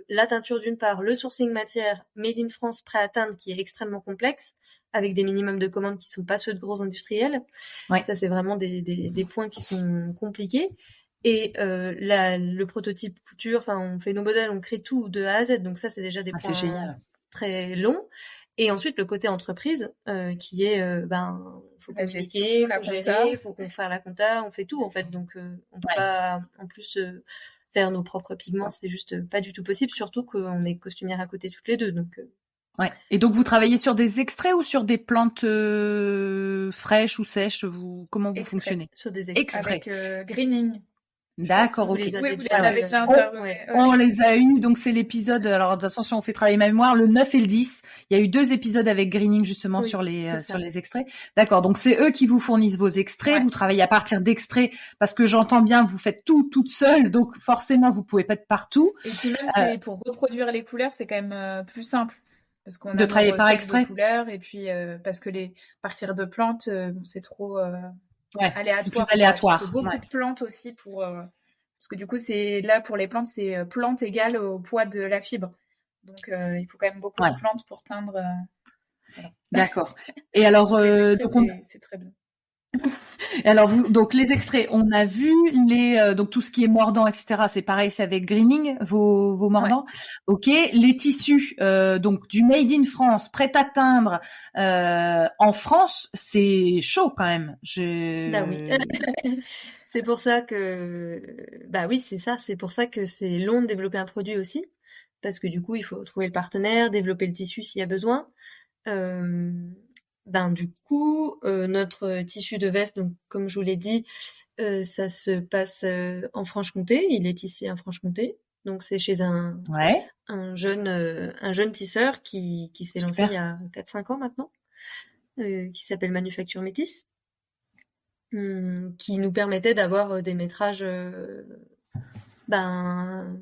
[SPEAKER 3] la teinture d'une part, le sourcing matière made in France prêt à teindre qui est extrêmement complexe avec des minimums de commandes qui sont pas ceux de gros industriels. Ouais. Ça c'est vraiment des points qui sont compliqués. Et le prototype couture, enfin on fait nos modèles, on crée tout de A à Z. Donc ça c'est déjà des points très longs. Et ensuite le côté entreprise qui est faut communiquer, faut gérer, faut qu'on fasse la compta, on fait tout en fait. Donc on peut pas en plus faire nos propres pigments, c'est juste pas du tout possible, surtout qu'on est costumières à côté toutes les deux. Donc
[SPEAKER 1] ouais. Et donc vous travaillez sur des extraits ou sur des plantes fraîches ou sèches, comment vous fonctionnez?
[SPEAKER 3] Sur des
[SPEAKER 2] extraits avec greening.
[SPEAKER 1] D'accord,
[SPEAKER 3] Vous
[SPEAKER 1] ok.
[SPEAKER 3] les
[SPEAKER 2] Oui,
[SPEAKER 3] avez
[SPEAKER 2] vous
[SPEAKER 3] déjà
[SPEAKER 2] les avez déjà
[SPEAKER 1] On,
[SPEAKER 2] interviewés.
[SPEAKER 3] ouais.
[SPEAKER 1] on les a eus, donc c'est l'épisode, alors attention, on fait travailler ma mémoire, le 9 et le 10. Il y a eu 2 épisodes avec Greening justement
[SPEAKER 3] Oui, c'est
[SPEAKER 1] sur
[SPEAKER 3] ça.
[SPEAKER 1] les extraits. D'accord, donc c'est eux qui vous fournissent vos extraits,
[SPEAKER 2] Ouais.
[SPEAKER 1] vous travaillez à partir d'extraits, parce que j'entends bien, vous faites tout toute seule, donc forcément vous pouvez pas être partout.
[SPEAKER 2] Et puis même,
[SPEAKER 1] Euh,
[SPEAKER 2] c'est pour reproduire les couleurs, c'est quand même plus simple. Parce qu'on
[SPEAKER 1] de
[SPEAKER 2] a nos
[SPEAKER 1] travailler par
[SPEAKER 2] recettes de
[SPEAKER 1] extrait.
[SPEAKER 2] couleurs, et puis parce que partir de plantes, c'est trop
[SPEAKER 1] Ouais, c'est plus
[SPEAKER 2] aléatoire, quoi. Et puis il faut
[SPEAKER 1] aléatoire.
[SPEAKER 2] beaucoup
[SPEAKER 1] Ouais.
[SPEAKER 2] de plantes aussi parce que du coup, c'est là pour les plantes, c'est plante égale au poids de la fibre. Donc il faut quand même beaucoup
[SPEAKER 1] Ouais,
[SPEAKER 2] de plantes pour teindre. Voilà.
[SPEAKER 1] d'accord. Et alors,
[SPEAKER 2] Donc les extraits,
[SPEAKER 1] donc
[SPEAKER 2] c'est très bien.
[SPEAKER 1] et alors donc les extraits, on a vu donc tout ce qui est mordant, etc. C'est pareil, c'est avec Greening, vos
[SPEAKER 2] Ouais.
[SPEAKER 1] mordants. Ok, les tissus, donc du made in France, prêt à teindre en France, c'est chaud quand même.
[SPEAKER 3] Bah oui. C'est pour ça que, bah oui, c'est ça. C'est pour ça que c'est long de développer un produit aussi, parce que du coup, il faut trouver le partenaire, développer le tissu s'il y a besoin. Ben du coup, notre tissu de veste, donc comme je vous l'ai dit, ça se passe en Franche-Comté. Il est tissé en Franche-Comté, donc c'est chez
[SPEAKER 1] Ouais,
[SPEAKER 3] un jeune tisseur qui s'est lancé il y
[SPEAKER 1] super.
[SPEAKER 3] a 4-5 ans maintenant, qui s'appelle Manufacture Métis. Qui nous permettait d'avoir des métrages ben,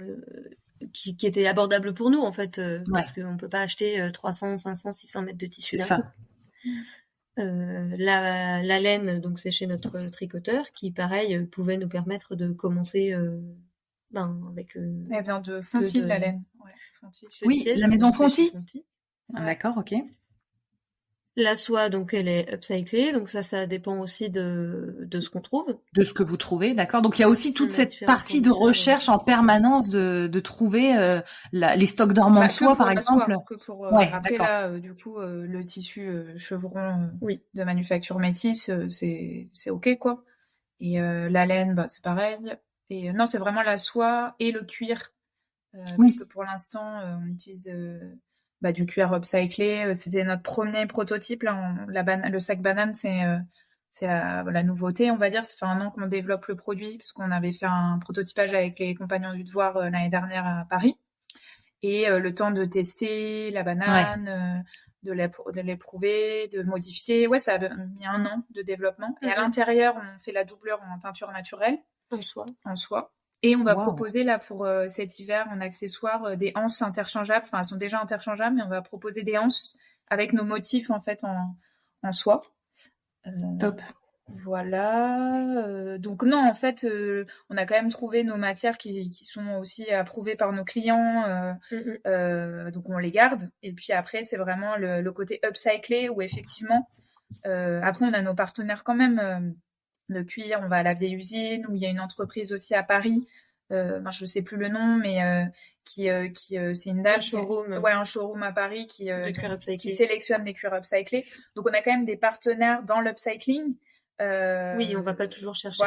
[SPEAKER 3] qui étaient abordables pour nous en fait,
[SPEAKER 1] Ouais,
[SPEAKER 3] parce qu'on peut pas acheter 300, 500, 600 mètres de tissu
[SPEAKER 1] c'est
[SPEAKER 3] d'un coup.
[SPEAKER 1] ça.
[SPEAKER 3] La laine, donc c'est chez notre tricoteur qui, pareil, pouvait nous permettre de commencer avec
[SPEAKER 2] Elle vient de
[SPEAKER 3] peu
[SPEAKER 2] Fonty,
[SPEAKER 3] de,
[SPEAKER 2] la laine. Ouais, Fonty.
[SPEAKER 3] peu de
[SPEAKER 1] Oui,
[SPEAKER 3] pièces,
[SPEAKER 1] la maison
[SPEAKER 3] donc c'est chez
[SPEAKER 1] Fonty.
[SPEAKER 3] Fonty.
[SPEAKER 2] Ouais.
[SPEAKER 1] D'accord, ok.
[SPEAKER 3] La soie, donc elle est upcyclée, donc ça dépend aussi de ce qu'on trouve.
[SPEAKER 1] De ce que vous trouvez, d'accord. Donc il y a aussi toute
[SPEAKER 3] On a
[SPEAKER 1] cette
[SPEAKER 3] différents
[SPEAKER 1] partie de
[SPEAKER 3] fournisseurs.
[SPEAKER 1] recherche en permanence de trouver les stocks dormants de
[SPEAKER 2] Bah, que
[SPEAKER 1] soie,
[SPEAKER 2] pour
[SPEAKER 1] par
[SPEAKER 2] la soie,
[SPEAKER 1] exemple.
[SPEAKER 2] que pour
[SPEAKER 1] Ouais,
[SPEAKER 2] après
[SPEAKER 1] d'accord.
[SPEAKER 2] là, du coup, le tissu chevron
[SPEAKER 3] Oui.
[SPEAKER 2] de Manufacture Métis, c'est ok quoi. Et la laine, bah c'est pareil. Et non, c'est vraiment la soie et le cuir, parce
[SPEAKER 1] Oui,
[SPEAKER 2] que pour l'instant, on utilise du cuir upcyclé. C'était notre premier prototype là. Le sac banane, c'est la nouveauté, on va dire. Ça fait 1 an qu'on développe le produit, parce qu'on avait fait un prototypage avec les Compagnons du Devoir l'année dernière à Paris. Et le temps de tester la
[SPEAKER 1] ouais,
[SPEAKER 2] banane, de l'éprouver, de modifier. Ouais, ça a mis 1 an de développement. Et à l'intérieur, on fait la doublure en teinture naturelle, en soie. Et on va
[SPEAKER 1] waouh,
[SPEAKER 2] proposer là pour cet hiver en accessoire des anses interchangeables. Enfin, elles sont déjà interchangeables, mais on va proposer des anses avec nos motifs en fait en soie.
[SPEAKER 1] top.
[SPEAKER 2] Voilà. Donc non, en fait, on a quand même trouvé nos matières qui sont aussi approuvées par nos clients. Donc on les garde. Et puis après, c'est vraiment le côté upcyclé où effectivement, après on a nos partenaires quand même. Le cuir, on va à la vieille usine, où il y a une entreprise aussi à Paris. Je sais plus le nom, mais c'est une dame. Un showroom à Paris qui sélectionne des cuirs upcyclés. Donc on a quand même des partenaires dans l'upcycling.
[SPEAKER 3] Oui, on va pas toujours chercher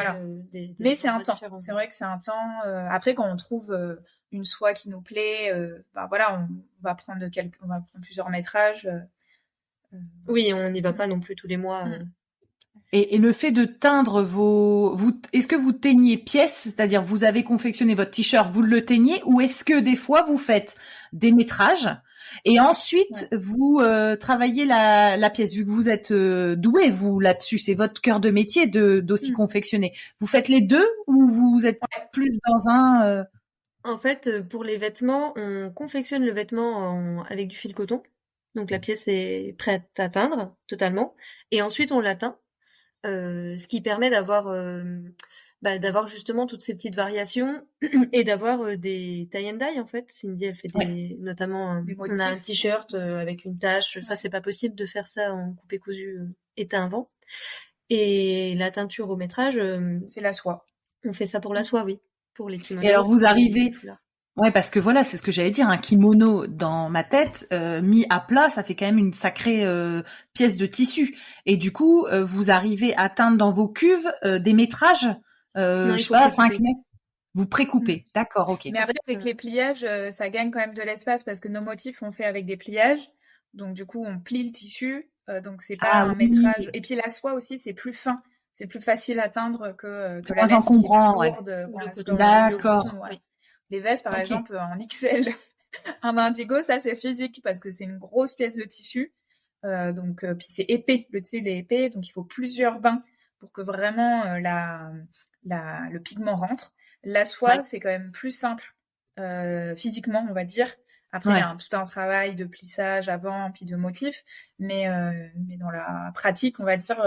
[SPEAKER 3] des
[SPEAKER 2] mais c'est un temps.
[SPEAKER 3] différents.
[SPEAKER 2] C'est vrai que c'est un temps. Après, quand on trouve une soie qui nous plaît, on va prendre plusieurs métrages.
[SPEAKER 3] Oui, on n'y va pas non plus tous les mois.
[SPEAKER 1] Et le fait de teindre est-ce que vous teignez pièces, c'est-à-dire vous avez confectionné votre t-shirt, vous le teignez, ou est-ce que des fois vous faites des métrages et ensuite vous travaillez la pièce, vu que vous êtes doué vous là-dessus, c'est votre cœur de métier d'aussi confectionner. Vous faites les deux ou vous êtes plus dans un
[SPEAKER 3] En fait, pour les vêtements, on confectionne le vêtement avec du fil coton. Donc la pièce est prête à teindre totalement, et ensuite on la teint. Ce qui permet d'avoir justement toutes ces petites variations et d'avoir des tie and dye en fait. Cindy elle fait notamment on a un t-shirt avec une tache, ça c'est pas possible de faire ça en coupé cousu et teint avant. Et la teinture au métrage,
[SPEAKER 2] c'est la soie.
[SPEAKER 3] On fait ça pour la soie, oui, pour les kimonos.
[SPEAKER 1] Et alors vous arrivez Ouais, parce que voilà, c'est ce que j'allais dire, un kimono dans ma tête, mis à plat, ça fait quand même une sacrée pièce de tissu. Et du coup, vous arrivez à teindre dans vos cuves des métrages,
[SPEAKER 3] non,
[SPEAKER 1] je sais pas, 5 mètres. Vous précoupez, d'accord, ok.
[SPEAKER 2] Mais après, avec les pliages, ça gagne quand même de l'espace, parce que nos motifs, on fait avec des pliages. Donc du coup, on plie le tissu, donc c'est pas un métrage. Et puis la soie aussi, c'est plus fin. c'est plus facile à teindre que la
[SPEAKER 1] moins
[SPEAKER 2] laine qui est plus
[SPEAKER 1] encombrant, ouais.
[SPEAKER 2] lourde
[SPEAKER 3] Ou le
[SPEAKER 2] quand
[SPEAKER 3] coton.
[SPEAKER 2] on est au
[SPEAKER 1] D'accord.
[SPEAKER 2] coton, ouais.
[SPEAKER 3] Oui.
[SPEAKER 2] Les vestes, par
[SPEAKER 1] Ok.
[SPEAKER 2] exemple, en XL, en indigo, ça c'est physique parce que c'est une grosse pièce de tissu. Donc, puis c'est épais, le tissu il est épais, donc il faut plusieurs bains pour que vraiment le pigment rentre. La soie,
[SPEAKER 1] Ouais.
[SPEAKER 2] c'est quand même plus simple physiquement, on va dire. Après, il y a
[SPEAKER 1] Ouais.
[SPEAKER 2] tout un travail de plissage avant, puis de motifs, mais dans la pratique, on va dire,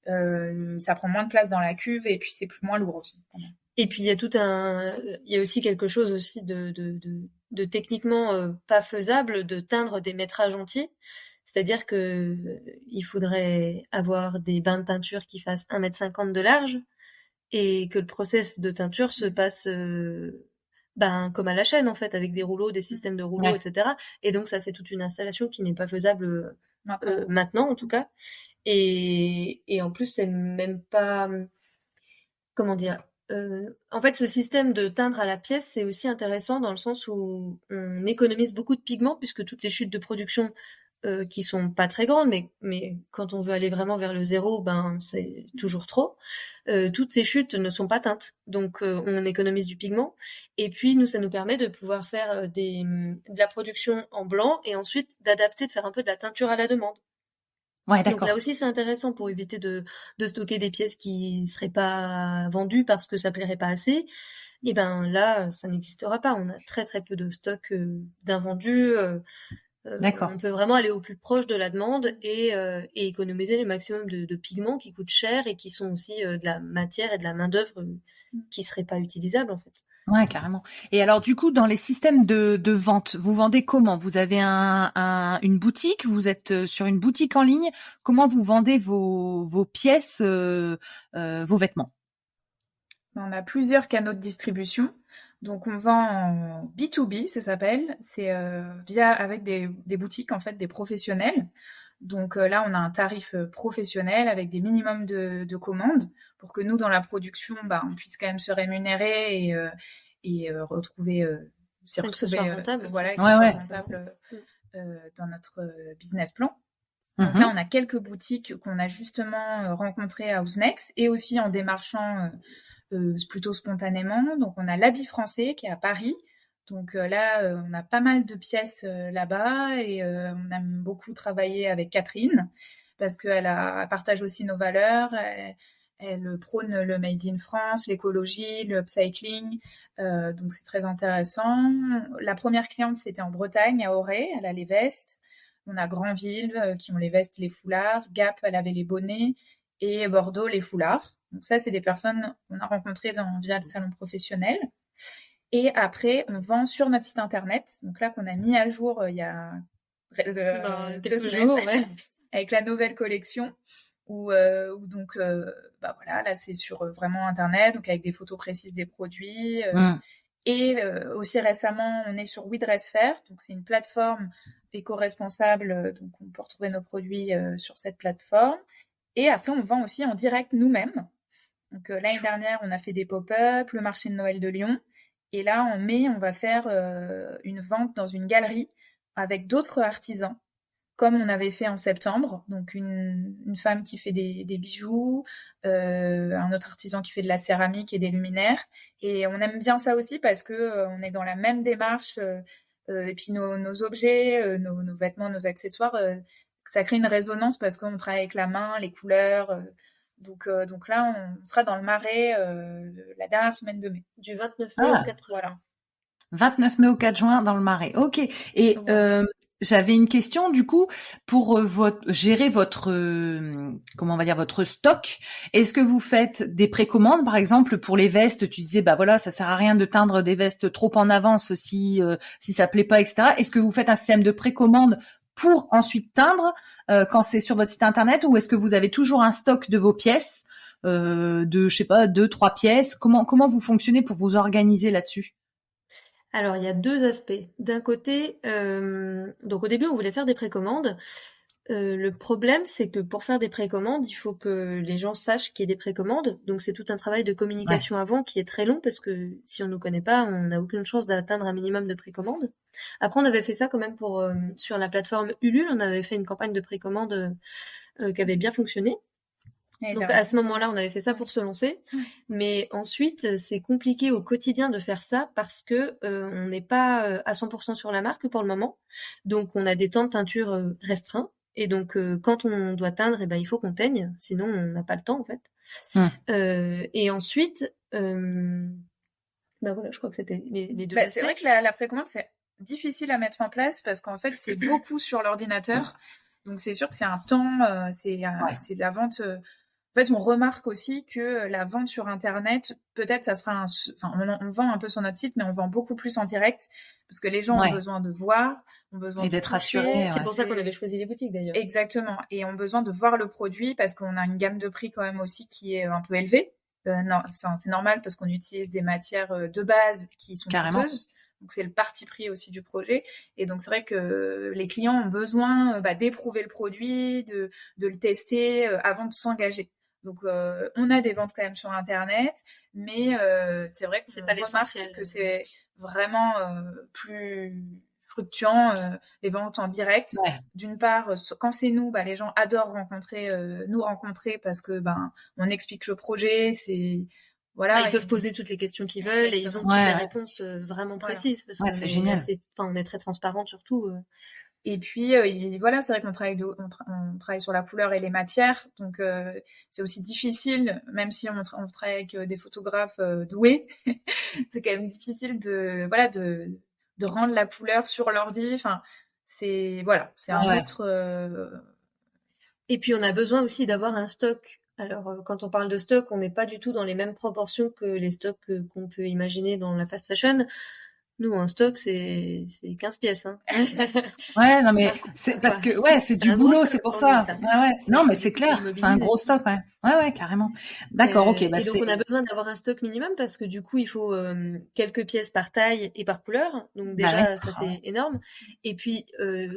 [SPEAKER 2] ça prend moins de place dans la cuve et puis c'est moins lourd aussi.
[SPEAKER 3] Et puis il y a aussi quelque chose aussi de techniquement pas faisable de teindre des métrages entiers. C'est-à-dire que il faudrait avoir des bains de teinture qui fassent 1,50 m de large et que le process de teinture se passe comme à la chaîne en fait, avec des rouleaux, des systèmes de rouleaux,
[SPEAKER 1] Ouais.
[SPEAKER 3] etc. Et donc ça, c'est toute une installation qui n'est pas faisable
[SPEAKER 2] Maintenant.
[SPEAKER 3] maintenant en tout cas. Et en plus, c'est même pas comment dire. En fait, ce système de teindre à la pièce, c'est aussi intéressant dans le sens où on économise beaucoup de pigments puisque toutes les chutes de production qui sont pas très grandes, mais quand on veut aller vraiment vers le zéro, ben c'est toujours trop. Toutes ces chutes ne sont pas teintes, donc on économise du pigment. Et puis nous, ça nous permet de pouvoir faire de la production en blanc et ensuite d'adapter, de faire un peu de la teinture à la demande.
[SPEAKER 1] Ouais,
[SPEAKER 3] Donc
[SPEAKER 1] d'accord.
[SPEAKER 3] là aussi, c'est intéressant pour éviter de stocker des pièces qui seraient pas vendues parce que ça plairait pas assez. Et ben là, ça n'existera pas. On a très très peu de stock d'invendus.
[SPEAKER 1] D'accord.
[SPEAKER 3] On peut vraiment aller au plus proche de la demande et économiser le maximum de pigments qui coûtent cher et qui sont aussi de la matière et de la main-d'œuvre qui seraient pas utilisables en fait.
[SPEAKER 1] Ouais, carrément. Et alors, du coup, dans les systèmes de vente, vous vendez comment? Vous avez une boutique? Vous êtes sur une boutique en ligne? Comment vous vendez vos pièces, vos vêtements?
[SPEAKER 2] On a plusieurs canaux de distribution. Donc on vend en B2B, ça s'appelle. C'est avec des boutiques, en fait, des professionnels. Donc là, on a un tarif professionnel avec des minimums de commandes pour que nous, dans la production, on puisse quand même se rémunérer et retrouver, s'y
[SPEAKER 3] Et que ce
[SPEAKER 2] retrouver,
[SPEAKER 3] soit rentable.
[SPEAKER 2] voilà, et que
[SPEAKER 1] Ouais,
[SPEAKER 2] ce soit
[SPEAKER 1] ouais.
[SPEAKER 2] rentable dans notre business plan.
[SPEAKER 1] Mhm.
[SPEAKER 2] Donc là, on a quelques boutiques qu'on a justement rencontrées à Ouznex et aussi en démarchant plutôt spontanément. Donc on a l'Habit Français qui est à Paris. Donc là, on a pas mal de pièces là-bas et on aime beaucoup travailler avec Catherine parce qu'elle partage aussi nos valeurs. Elle prône le Made in France, l'écologie, le upcycling. Donc c'est très intéressant. La première cliente, c'était en Bretagne, à Auray. Elle a les vestes. On a Granville qui ont les vestes, les foulards. Gap, elle avait les bonnets. Et Bordeaux, les foulards. Donc ça, c'est des personnes qu'on a rencontrées via le salon professionnel. Et après, on vend sur notre site internet. Donc là, qu'on a mis à jour il y a 2
[SPEAKER 3] quelques
[SPEAKER 2] semaines,
[SPEAKER 3] jours, ouais.
[SPEAKER 2] avec la nouvelle collection. Où donc, voilà, là, c'est sur vraiment internet, donc avec des photos précises des produits. Et aussi récemment, on est sur WeDressFair. Donc c'est une plateforme éco-responsable. Donc on peut retrouver nos produits sur cette plateforme. Et après, on vend aussi en direct nous-mêmes. Donc l'année dernière, on a fait des pop-up, le marché de Noël de Lyon. Et là, en mai, on va faire une vente dans une galerie avec d'autres artisans, comme on avait fait en septembre. Donc une femme qui fait des bijoux, un autre artisan qui fait de la céramique et des luminaires. Et on aime bien ça aussi parce que on est dans la même démarche. Et puis nos objets, nos vêtements, nos accessoires, ça crée une résonance parce qu'on travaille avec la main, les couleurs. Donc là, on sera dans le Marais la dernière semaine de mai.
[SPEAKER 3] Du 29 mai au 4 juin.
[SPEAKER 2] Voilà.
[SPEAKER 1] 29 mai au 4 juin dans le Marais. Ok. Et j'avais une question du coup pour gérer votre comment on va dire votre stock. Est-ce que vous faites des précommandes par exemple pour les vestes? Tu disais bah voilà, ça sert à rien de teindre des vestes trop en avance si ça plaît pas, etc. Est-ce que vous faites un système de précommande pour ensuite teindre quand c'est sur votre site internet, ou est-ce que vous avez toujours un stock de vos pièces de je sais pas 2-3 pièces? Comment vous fonctionnez pour vous organiser là-dessus?
[SPEAKER 3] Alors, il y a deux aspects. D'un côté, donc au début, on voulait faire des précommandes. Le problème, c'est que pour faire des précommandes, il faut que les gens sachent qu'il y a des précommandes. Donc, c'est tout un travail de communication avant qui est très long parce que si on ne nous connaît pas, on n'a aucune chance d'atteindre un minimum de précommandes. Après, on avait fait ça quand même sur la plateforme Ulule. On avait fait une campagne de précommande qui avait bien fonctionné.
[SPEAKER 2] Et
[SPEAKER 3] Donc
[SPEAKER 2] là,
[SPEAKER 3] à ce moment-là, on avait fait ça pour se lancer, mais ensuite c'est compliqué au quotidien de faire ça parce que on n'est pas à 100% sur la marque pour le moment, donc on a des temps de teinture restreints et donc quand on doit teindre, eh ben il faut qu'on teigne, sinon on n'a pas le temps en fait. Et ensuite, bah voilà, je crois que c'était les deux aspects.
[SPEAKER 2] c'est vrai que la précommande c'est difficile à mettre en place parce qu'en fait c'est beaucoup sur l'ordinateur, donc c'est sûr que c'est un temps, c'est de la vente. En fait, on remarque aussi que la vente sur Internet, peut-être ça sera on vend un peu sur notre site, mais on vend beaucoup plus en direct parce que les gens ont besoin de voir, ont besoin
[SPEAKER 1] et d'être rassurés.
[SPEAKER 3] C'est pour ça qu'on avait choisi les boutiques d'ailleurs.
[SPEAKER 2] Exactement, et ont besoin de voir le produit parce qu'on a une gamme de prix quand même aussi qui est un peu élevée. Non, c'est normal parce qu'on utilise des matières de base qui sont coûteuses. Donc c'est le parti pris aussi du projet, et donc c'est vrai que les clients ont besoin d'éprouver le produit, de le tester avant de s'engager. Donc on a des ventes quand même sur Internet, mais c'est vrai que
[SPEAKER 3] c'est pas l'essentiel.
[SPEAKER 2] Que c'est vraiment plus fluctuant les ventes en direct. D'une part, quand c'est nous, les gens adorent nous rencontrer parce que on explique le projet, c'est voilà,
[SPEAKER 3] ils peuvent poser toutes les questions qu'ils veulent et ils ont toutes les réponses vraiment précises parce que
[SPEAKER 1] c'est génial.
[SPEAKER 3] On est très transparent surtout.
[SPEAKER 2] Et puis voilà, c'est vrai qu'on on travaille sur la couleur et les matières, donc c'est aussi difficile, même si on travaille avec des photographes doués, c'est quand même difficile de rendre la couleur sur l'ordi. Enfin, c'est un autre.
[SPEAKER 3] Et puis on a besoin aussi d'avoir un stock. Alors quand on parle de stock, on n'est pas du tout dans les mêmes proportions que les stocks qu'on peut imaginer dans la fast fashion. Nous, un stock, c'est 15 pièces. Hein.
[SPEAKER 1] Ouais, non, mais c'est parce que, c'est du boulot, c'est pour ça. Ouais. Non, mais c'est clair, c'est un gros stock, ouais, carrément. D'accord, ok.
[SPEAKER 3] Et donc, on a besoin d'avoir un stock minimum parce que du coup, il faut quelques pièces par taille et par couleur. Donc, déjà, ça fait énorme. Et puis,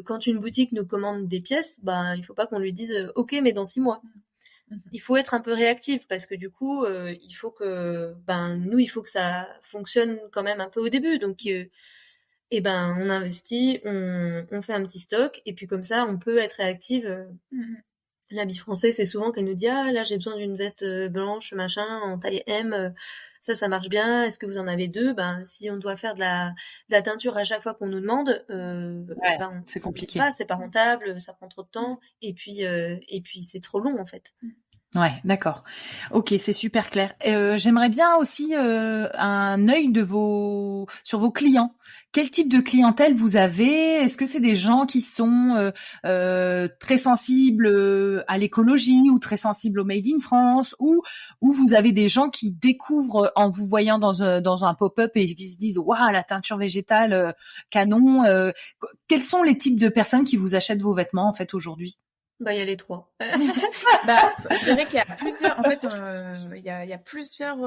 [SPEAKER 3] quand une boutique nous commande des pièces, il faut pas qu'on lui dise, OK, mais dans 6 mois. Il faut être un peu réactif parce que du coup, il faut que, il faut que ça fonctionne quand même un peu au début. Donc, on investit, on fait un petit stock et puis comme ça, on peut être réactive. L'habit français, c'est souvent qu'elle nous dit là j'ai besoin d'une veste blanche machin en taille M. Ça marche bien. Est-ce que vous en avez 2? Si on doit faire de la teinture à chaque fois qu'on nous demande,
[SPEAKER 1] c'est compliqué.
[SPEAKER 3] C'est pas rentable, ça prend trop de temps et puis c'est trop long en fait.
[SPEAKER 1] Ouais, d'accord. Ok, c'est super clair. J'aimerais bien aussi un œil sur vos clients. Quel type de clientèle vous avez? Est-ce que c'est des gens qui sont très sensibles à l'écologie ou très sensibles au Made in France, ou vous avez des gens qui découvrent en vous voyant dans un pop-up et qui se disent waouh, la teinture végétale canon. Quels sont les types de personnes qui vous achètent vos vêtements en fait aujourd'hui?
[SPEAKER 3] Il y a les 3.
[SPEAKER 2] Je dirais qu'il y a plusieurs. En fait, il y a plusieurs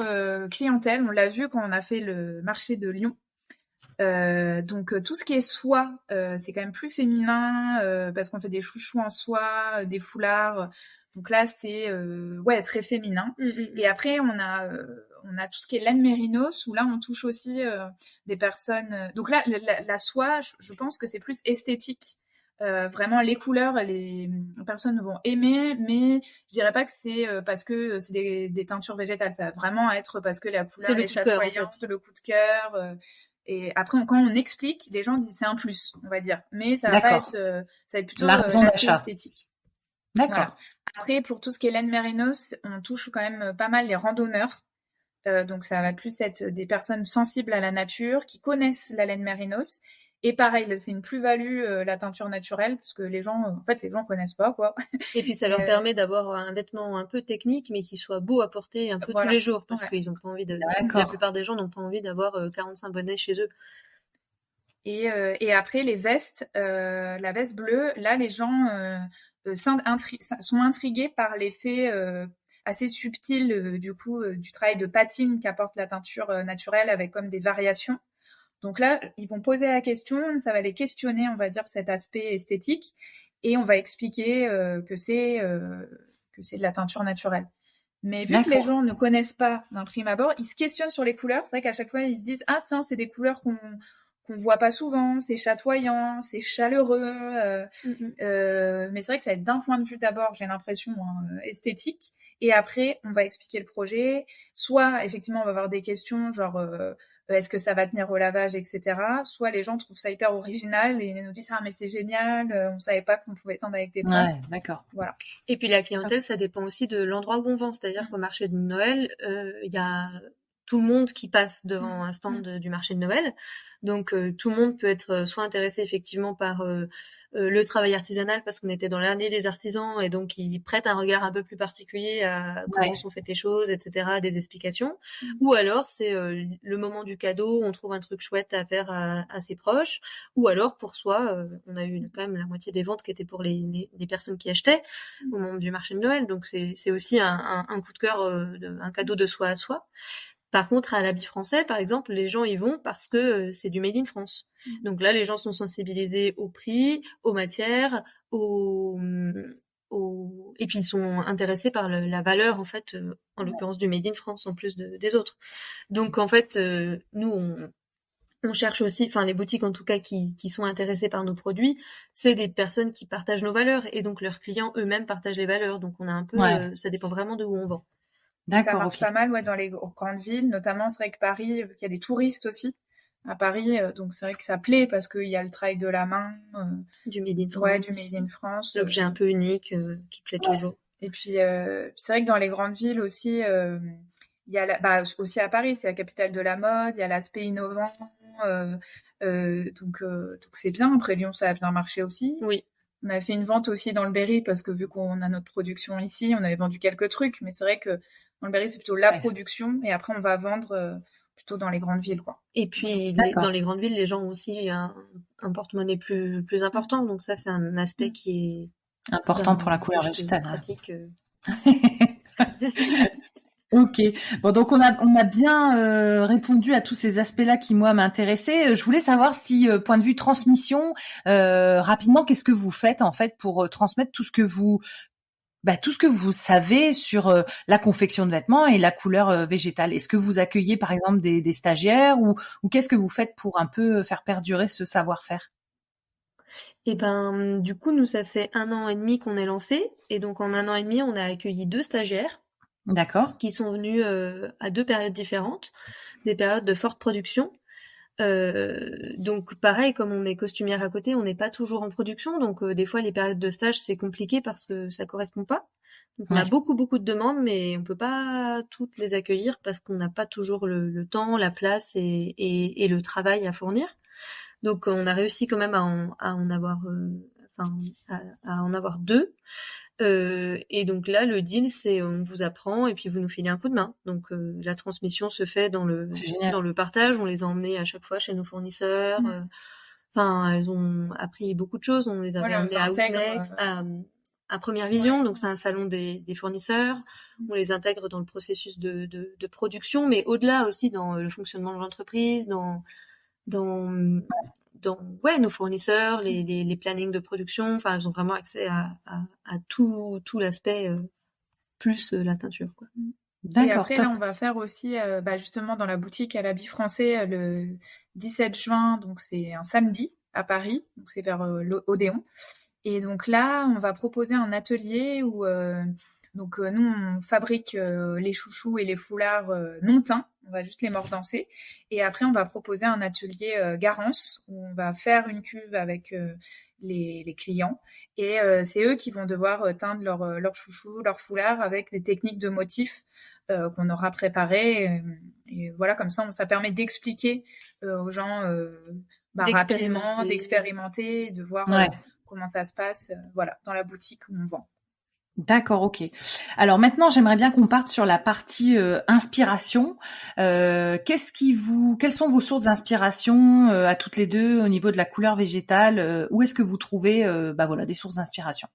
[SPEAKER 2] clientèles. On l'a vu quand on a fait le marché de Lyon. Donc tout ce qui est soie, c'est quand même plus féminin parce qu'on fait des chouchous en soie, des foulards. Donc là, c'est très féminin. Et après, on a tout ce qui est laine mérinos où là, on touche aussi des personnes. Donc là, la soie, je pense que c'est plus esthétique. Vraiment les couleurs, les personnes vont aimer, mais je dirais pas que c'est parce que c'est des teintures végétales. Ça va vraiment être parce que la couleur est chatoyante, c'est le coup de cœur. Et après, quand on explique, les gens disent c'est un plus, on va dire. Mais ça va pas être, ça va être plutôt l'aspect esthétique.
[SPEAKER 1] D'accord.
[SPEAKER 2] Voilà. Après, pour tout ce qui est laine mérinos, on touche quand même pas mal les randonneurs. Donc ça va plus être des personnes sensibles à la nature, qui connaissent la laine mérinos. Et pareil, c'est une plus-value, la teinture naturelle, parce que les gens connaissent pas, quoi.
[SPEAKER 3] Et puis ça leur permet d'avoir un vêtement un peu technique, mais qui soit beau à porter un peu tous les jours, parce qu'ils ont pas envie la plupart des gens n'ont pas envie d'avoir 45 bonnets chez eux.
[SPEAKER 2] Et après, les vestes, la veste bleue, là, les gens sont intrigués par l'effet assez subtil, du travail de patine qu'apporte la teinture naturelle, avec comme des variations. Donc là, ils vont poser la question, ça va les questionner, on va dire, cet aspect esthétique, et on va expliquer que c'est de la teinture naturelle. Mais vu que les gens ne connaissent pas d'un prime abord, ils se questionnent sur les couleurs. C'est vrai qu'à chaque fois, ils se disent tiens, c'est des couleurs qu'on voit pas souvent, c'est chatoyant, c'est chaleureux. Mais c'est vrai que ça va être d'un point de vue d'abord, j'ai l'impression, esthétique. Et après, on va expliquer le projet. Soit, effectivement, on va avoir des questions genre est-ce que ça va tenir au lavage, etc. Soit les gens trouvent ça hyper original et nous disent ah mais c'est génial, on savait pas qu'on pouvait teindre avec des plantes.
[SPEAKER 1] Ouais, d'accord.
[SPEAKER 2] Voilà.
[SPEAKER 3] Et puis la clientèle, ça dépend aussi de l'endroit où on vend. C'est-à-dire qu'au marché de Noël, il y a tout le monde qui passe devant un stand du marché de Noël. Donc tout le monde peut être soit intéressé effectivement par le travail artisanal parce qu'on était dans l'année des artisans et donc ils prêtent un regard un peu plus particulier à comment sont faites les choses, etc., des explications. Ou alors c'est le moment du cadeau, on trouve un truc chouette à faire à ses proches. Ou alors pour soi, on a eu quand même la moitié des ventes qui étaient pour les personnes qui achetaient au moment du marché de Noël. Donc c'est aussi un coup de cœur, un cadeau de soi à soi. Par contre, à l'habit français, par exemple, les gens y vont parce que c'est du made in France. Donc là, les gens sont sensibilisés au prix, aux matières, et puis ils sont intéressés par la valeur, en fait, en l'occurrence du made in France, en plus des autres. Donc en fait, nous, on cherche aussi, enfin les boutiques en tout cas qui sont intéressées par nos produits, c'est des personnes qui partagent nos valeurs et donc leurs clients eux-mêmes partagent les valeurs. Donc on a un peu, ça dépend vraiment de où on vend.
[SPEAKER 2] Ça marche pas mal dans les grandes villes, notamment c'est vrai que Paris, vu qu'il y a des touristes aussi à Paris, donc c'est vrai que ça plaît parce qu'il y a le travail de la main.
[SPEAKER 3] Du Made in France.
[SPEAKER 2] Ouais, du Made in France.
[SPEAKER 3] L'objet un peu unique qui plaît toujours.
[SPEAKER 2] Et puis c'est vrai que dans les grandes villes aussi, il y a aussi à Paris, c'est la capitale de la mode, il y a l'aspect innovant, donc c'est bien. Après Lyon, ça a bien marché aussi.
[SPEAKER 3] Oui.
[SPEAKER 2] On a fait une vente aussi dans le Berry parce que vu qu'on a notre production ici, on avait vendu quelques trucs, mais c'est vrai que dans le Berry, c'est plutôt la production et après on va vendre plutôt dans les grandes villes, quoi.
[SPEAKER 3] Et puis dans les grandes villes, les gens ont aussi un porte-monnaie plus important, donc ça c'est un aspect qui est
[SPEAKER 1] important pour la couleur végétale.
[SPEAKER 3] Pratique.
[SPEAKER 1] Ok. Bon, donc on a bien répondu à tous ces aspects-là qui moi m'intéressaient. Je voulais savoir si, point de vue transmission, rapidement, qu'est-ce que vous faites en fait pour transmettre tout ce que vous savez sur la confection de vêtements et la couleur végétale. Est-ce que vous accueillez par exemple des stagiaires ou qu'est-ce que vous faites pour un peu faire perdurer ce savoir-faire?
[SPEAKER 3] Et ben du coup nous ça fait 1 an et demi qu'on est lancé et donc en 1 an et demi on a accueilli 2 stagiaires.
[SPEAKER 1] D'accord.
[SPEAKER 3] Qui sont venus à 2 périodes différentes, des périodes de forte production. Donc pareil, comme on est costumière à côté, on n'est pas toujours en production, donc des fois les périodes de stage c'est compliqué parce que ça correspond pas. Donc on a beaucoup de demandes, mais on peut pas toutes les accueillir parce qu'on n'a pas toujours le temps, la place et le travail à fournir. Donc on a réussi quand même à en avoir, à en avoir 2. Et donc là, le deal, c'est on vous apprend et puis vous nous filez un coup de main. Donc la transmission se fait dans le partage. On les a emmenés à chaque fois chez nos fournisseurs. Elles ont appris beaucoup de choses. On les avait emmenés à Housnext, à Première Vision. Donc c'est un salon des fournisseurs. On les intègre dans le processus de production, mais au-delà aussi dans le fonctionnement de l'entreprise, dans nos fournisseurs, les plannings de production, enfin, ils ont vraiment accès à tout l'aspect plus la teinture, quoi.
[SPEAKER 2] D'accord. Et après, là, on va faire aussi, justement, dans la boutique à l'habit français, le 17 juin, donc c'est un samedi à Paris, donc c'est vers l'Odéon. Et donc là, on va proposer un atelier où nous, on fabrique les chouchous et les foulards non teints. On va juste les mordancer. Et après, on va proposer un atelier Garance où on va faire une cuve avec les clients. Et c'est eux qui vont devoir teindre leurs chouchous, leurs foulards avec des techniques de motifs qu'on aura préparées. Et voilà, comme ça permet d'expliquer aux gens rapidement, d'expérimenter, de voir comment ça se passe dans la boutique où on vend.
[SPEAKER 1] D'accord, ok. Alors maintenant, j'aimerais bien qu'on parte sur la partie inspiration. Quelles sont vos sources d'inspiration à toutes les deux au niveau de la couleur végétale? Où est-ce que vous trouvez des sources d'inspiration?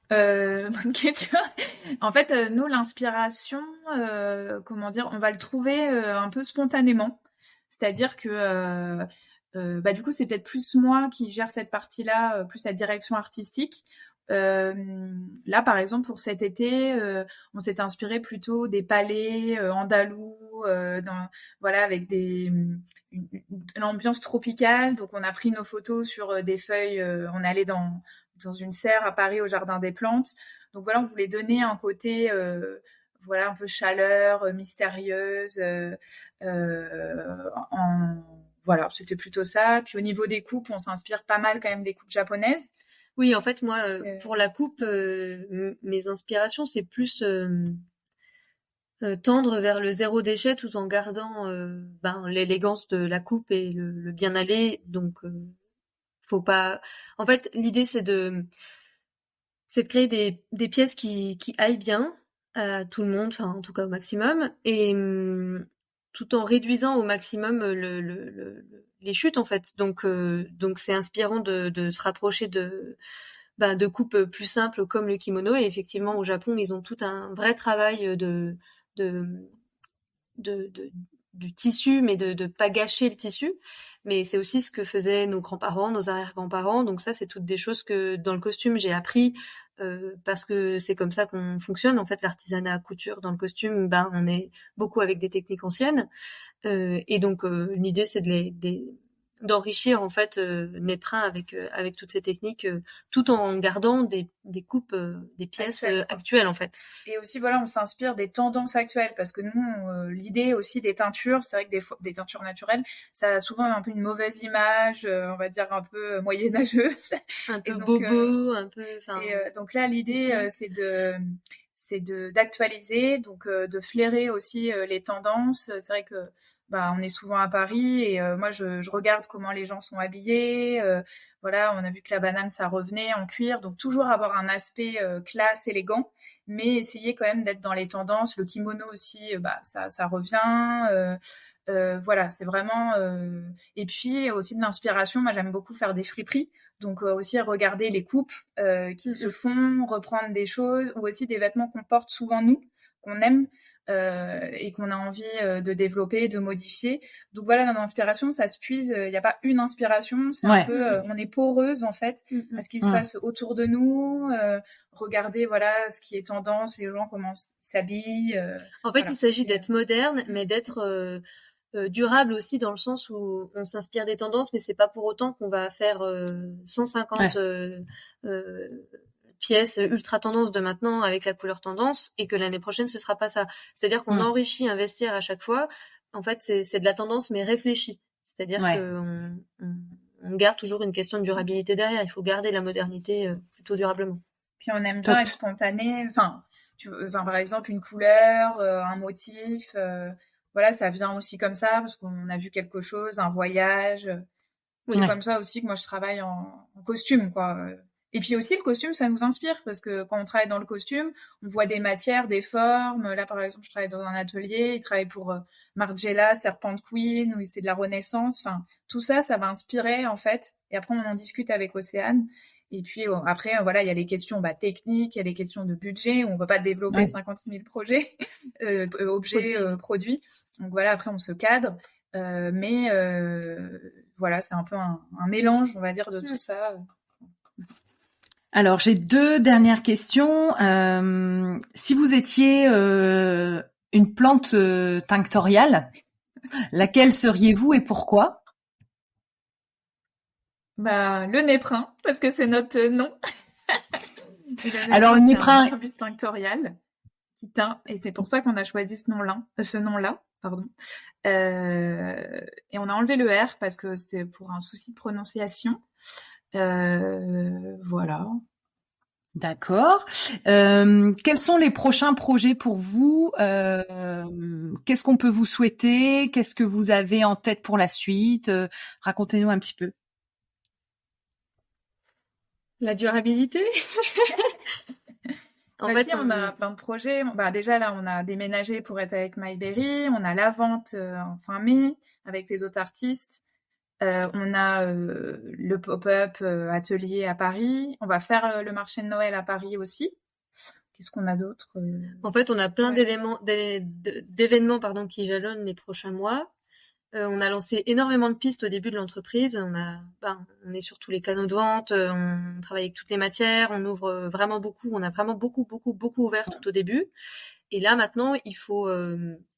[SPEAKER 2] Bonne question. En fait, nous, l'inspiration, on va le trouver un peu spontanément. C'est-à-dire que du coup, c'est peut-être plus moi qui gère cette partie-là, plus la direction artistique. Là, par exemple, pour cet été, on s'est inspiré plutôt des palais andalous, avec une ambiance tropicale. Donc, on a pris nos photos sur des feuilles. On est allé dans une serre à Paris au Jardin des Plantes. Donc voilà, on voulait donner un côté voilà, un peu chaleur, mystérieuse. Voilà, c'était plutôt ça. Puis au niveau des coupes, on s'inspire pas mal quand même des coupes japonaises.
[SPEAKER 3] Oui, en fait, moi, pour la coupe, mes inspirations, c'est plus tendre vers le zéro déchet tout en gardant l'élégance de la coupe et le bien aller. Donc, faut pas. En fait, l'idée, c'est de créer des pièces qui aillent bien à tout le monde, enfin en tout cas au maximum, et tout en réduisant au maximum les chutes en fait. Donc c'est inspirant de se rapprocher de coupes plus simples comme le kimono. Et effectivement au Japon ils ont tout un vrai travail de, du tissu, mais de pas gâcher le tissu. Mais c'est aussi ce que faisaient nos grands-parents, nos arrière-grands-parents. Donc ça, c'est toutes des choses que dans le costume j'ai appris parce que c'est comme ça qu'on fonctionne. En fait, l'artisanat à couture dans le costume, on est beaucoup avec des techniques anciennes. Et donc l'idée, c'est d'enrichir en fait Néprin avec toutes ces techniques, tout en gardant des coupes, des pièces actuelles en fait.
[SPEAKER 2] Et aussi voilà, on s'inspire des tendances actuelles parce que nous, l'idée aussi des teintures, c'est vrai que des teintures naturelles, ça a souvent un peu une mauvaise image, on va dire un peu moyenâgeuse,
[SPEAKER 3] un peu bobo, un peu.
[SPEAKER 2] Donc là, l'idée c'est d'actualiser, donc de flairer aussi les tendances. C'est vrai que on est souvent à Paris et moi je regarde comment les gens sont habillés. Voilà, on a vu que la banane ça revenait en cuir, donc toujours avoir un aspect classe, élégant, mais essayer quand même d'être dans les tendances. Le kimono aussi, ça revient. Voilà, c'est vraiment. Et puis aussi de l'inspiration. Moi j'aime beaucoup faire des friperies. Donc aussi regarder les coupes qui se font, reprendre des choses, ou aussi des vêtements qu'on porte souvent nous, qu'on aime et qu'on a envie de développer, de modifier. Donc voilà, dans l'inspiration, ça se puise. Il n'y a pas une inspiration, c'est un peu, on est poreuse en fait, à ce qui se passe autour de nous. Regarder voilà ce qui est tendance, les gens comment s'habillent.
[SPEAKER 3] En fait, il s'agit d'être moderne, mais d'être durable aussi dans le sens où on s'inspire des tendances, mais c'est pas pour autant qu'on va faire 150 pièces ultra tendance de maintenant avec la couleur tendance et que l'année prochaine ce sera pas ça. C'est-à-dire qu'on enrichit un vestiaire à chaque fois. En fait, c'est de la tendance mais réfléchie. C'est-à-dire que on garde toujours une question de durabilité derrière. Il faut garder la modernité plutôt durablement.
[SPEAKER 2] Puis on aime bien être spontané. Enfin, par exemple une couleur, un motif. Voilà, ça vient aussi comme ça parce qu'on a vu quelque chose, un voyage. C'est comme ça aussi que moi je travaille en costume, quoi. Et puis aussi le costume, ça nous inspire parce que quand on travaille dans le costume, on voit des matières, des formes. Là, par exemple, je travaille dans un atelier, il travaille pour Margiela, Serpent Queen, où c'est de la Renaissance. Enfin, tout ça, ça va inspirer en fait. Et après, on en discute avec Océane. Et puis après, voilà, il y a les questions techniques, il y a les questions de budget, où on ne peut pas développer 56 000 projets, objets, produits. Donc voilà, après, on se cadre. Mais voilà, c'est un peu un mélange, on va dire, de tout ça.
[SPEAKER 1] Alors, j'ai 2 dernières questions. Si vous étiez une plante tinctoriale, laquelle seriez-vous et pourquoi ?
[SPEAKER 2] Le néprin, parce que c'est notre nom.
[SPEAKER 1] Alors, le néprin,
[SPEAKER 2] c'est un arbuste tinctorial qui teint, et c'est pour ça qu'on a choisi ce nom-là, pardon. Et on a enlevé le R parce que c'était pour un souci de prononciation. Voilà.
[SPEAKER 1] D'accord. Quels sont les prochains projets pour vous ? Qu'est-ce qu'on peut vous souhaiter ? Qu'est-ce que vous avez en tête pour la suite ? Racontez-nous un petit peu.
[SPEAKER 3] La durabilité.
[SPEAKER 2] En fait, on a plein de projets. Déjà, là, on a déménagé pour être avec MyBerry. On a la vente en fin mai avec les autres artistes. On a le pop-up atelier à Paris. On va faire le marché de Noël à Paris aussi. Qu'est-ce qu'on a d'autre
[SPEAKER 3] En fait, on a plein d'événements qui jalonnent les prochains mois. On a lancé énormément de pistes au début de l'entreprise. On est sur tous les canaux de vente, on travaille avec toutes les matières, on ouvre vraiment beaucoup. On a vraiment beaucoup ouvert tout au début. Et là, maintenant, il faut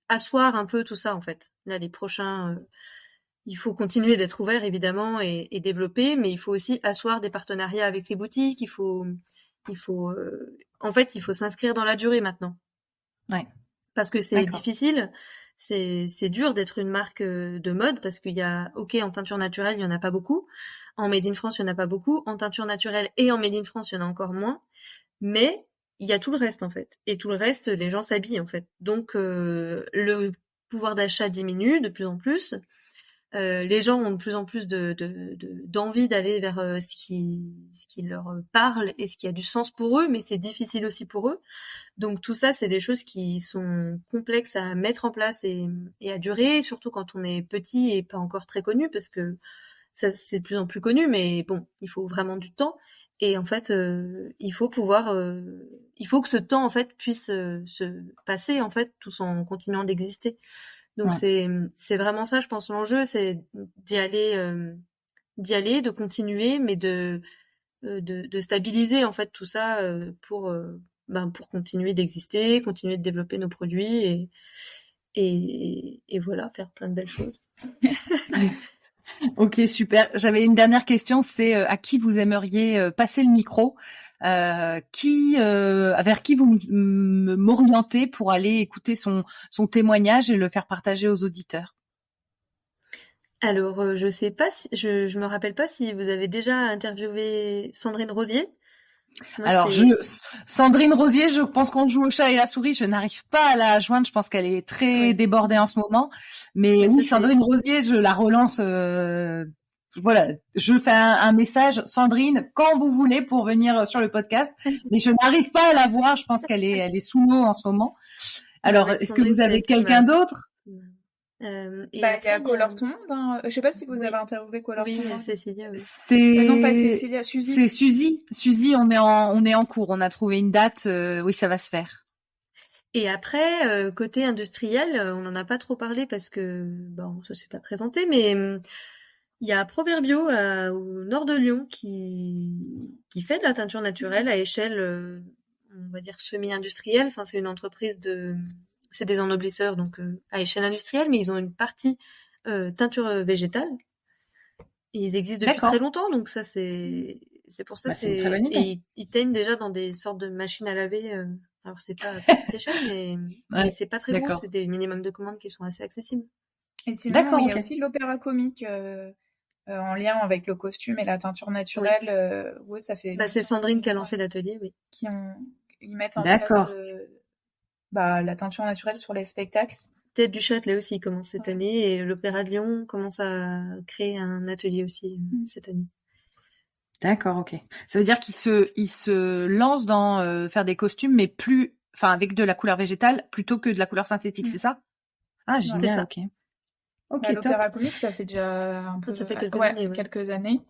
[SPEAKER 3] asseoir un peu tout ça, en fait. Là, les prochains... il faut continuer d'être ouvert, évidemment, et développer, mais il faut aussi asseoir des partenariats avec les boutiques. Il faut en fait, il faut s'inscrire dans la durée maintenant.
[SPEAKER 1] Ouais.
[SPEAKER 3] Parce que c'est difficile, c'est dur d'être une marque de mode parce qu'il y a, en teinture naturelle, il y en a pas beaucoup. En Made in France, il y en a pas beaucoup. En teinture naturelle et en Made in France, il y en a encore moins. Mais il y a tout le reste, en fait. Et tout le reste, les gens s'habillent, en fait. Donc, le pouvoir d'achat diminue de plus en plus. Les gens ont de plus en plus d'envie d'aller vers ce qui leur parle et ce qui a du sens pour eux, mais c'est difficile aussi pour eux. Donc tout ça, c'est des choses qui sont complexes à mettre en place et à durer, surtout quand on est petit et pas encore très connu, parce que ça c'est de plus en plus connu, mais bon, il faut vraiment du temps. Et en fait, il faut que ce temps en fait puisse se passer en fait, tout en continuant d'exister. Donc c'est vraiment ça, je pense, l'enjeu, c'est d'y aller, de continuer, mais de stabiliser en fait tout ça pour continuer d'exister, continuer de développer nos produits et voilà, faire plein de belles choses.
[SPEAKER 1] Ok, super. J'avais une dernière question, c'est à qui vous aimeriez passer le micro, vers qui vous m'orientez pour aller écouter son témoignage et le faire partager aux auditeurs.
[SPEAKER 3] Alors, je sais pas si je me rappelle pas si vous avez déjà interviewé Sandrine Rosier.
[SPEAKER 1] Moi, alors, Sandrine Rosier, je pense qu'on joue au chat et la souris. Je n'arrive pas à la joindre. Je pense qu'elle est très débordée en ce moment. Mais oui, Sandrine Rosier, je la relance. Voilà, je fais un message, Sandrine, quand vous voulez pour venir sur le podcast. Mais je n'arrive pas à la voir. Je pense qu'elle est sous l'eau en ce moment. Alors, est-ce que vous avez quelqu'un d'autre?
[SPEAKER 2] Il y a Color Tout le monde. Hein. Je sais pas si vous avez interviewé Color Tout le monde.
[SPEAKER 3] Cécilia. Oui.
[SPEAKER 2] Non, pas Cécilia, Suzy.
[SPEAKER 1] C'est Suzy. Suzy, on est en cours. On a trouvé une date. Oui, ça va se faire.
[SPEAKER 3] Et après, côté industriel, on n'en a pas trop parlé parce que ça s'est pas présenté, mais il y a Proverbio au nord de Lyon qui fait de la teinture naturelle à échelle, on va dire semi-industrielle. Enfin, c'est une entreprise c'est des ennoblisseurs, donc à échelle industrielle, mais ils ont une partie teinture végétale. Et ils existent depuis très longtemps, donc ça c'est pour ça
[SPEAKER 1] c'est une très bonne idée.
[SPEAKER 3] Et ils teignent déjà dans des sortes de machines à laver. Alors c'est pas à petite échelle, mais c'est pas très gros. C'est des minimums de commandes qui sont assez accessibles.
[SPEAKER 2] Et sinon, il y a aussi l'opéra comique en lien avec le costume et la teinture naturelle. Ça fait.
[SPEAKER 3] C'est Sandrine qui a lancé l'atelier, oui.
[SPEAKER 2] Ils mettent en place la teinture naturelle sur les spectacles.
[SPEAKER 3] Tête du Châtelet aussi commence cette année et l'Opéra de Lyon commence à créer un atelier aussi cette année.
[SPEAKER 1] D'accord, ok. Ça veut dire qu'ils se lancent dans faire des costumes, mais avec de la couleur végétale plutôt que de la couleur synthétique, c'est ça? Ah, génial, ok. Ok,
[SPEAKER 2] l'opéra comique, ça fait déjà un peu.
[SPEAKER 3] Ça fait quelques années.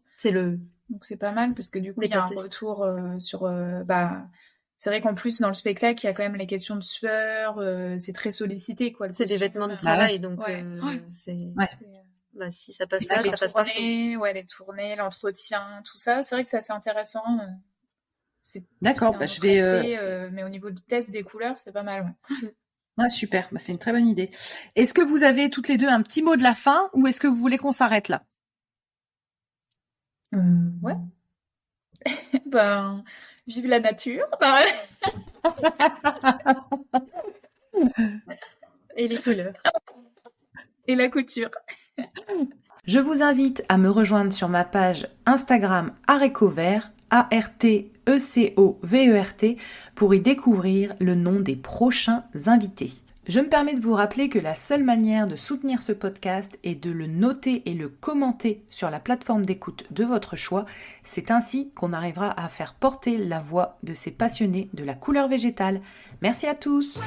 [SPEAKER 2] Donc c'est pas mal parce que du coup il y a un retour sur c'est vrai qu'en plus dans le spectacle il y a quand même les questions de sueur, c'est très sollicité quoi.
[SPEAKER 3] C'est des vêtements de travail donc si ça passe là, ça passe partout.
[SPEAKER 2] Les tournées, l'entretien, tout ça, c'est vrai que c'est assez intéressant.
[SPEAKER 1] D'accord, je vais.
[SPEAKER 2] Mais au niveau du test des couleurs, c'est pas mal.
[SPEAKER 1] Ouais, super, c'est une très bonne idée. Est-ce que vous avez toutes les deux un petit mot de la fin ou est-ce que vous voulez qu'on s'arrête là?
[SPEAKER 2] Ouais. Vive la nature.
[SPEAKER 3] Et les couleurs.
[SPEAKER 2] Et la couture.
[SPEAKER 1] Je vous invite à me rejoindre sur ma page Instagram Arécovert, ARTECOVERT, pour y découvrir le nom des prochains invités. Je me permets de vous rappeler que la seule manière de soutenir ce podcast est de le noter et le commenter sur la plateforme d'écoute de votre choix. C'est ainsi qu'on arrivera à faire porter la voix de ces passionnés de la couleur végétale. Merci à tous!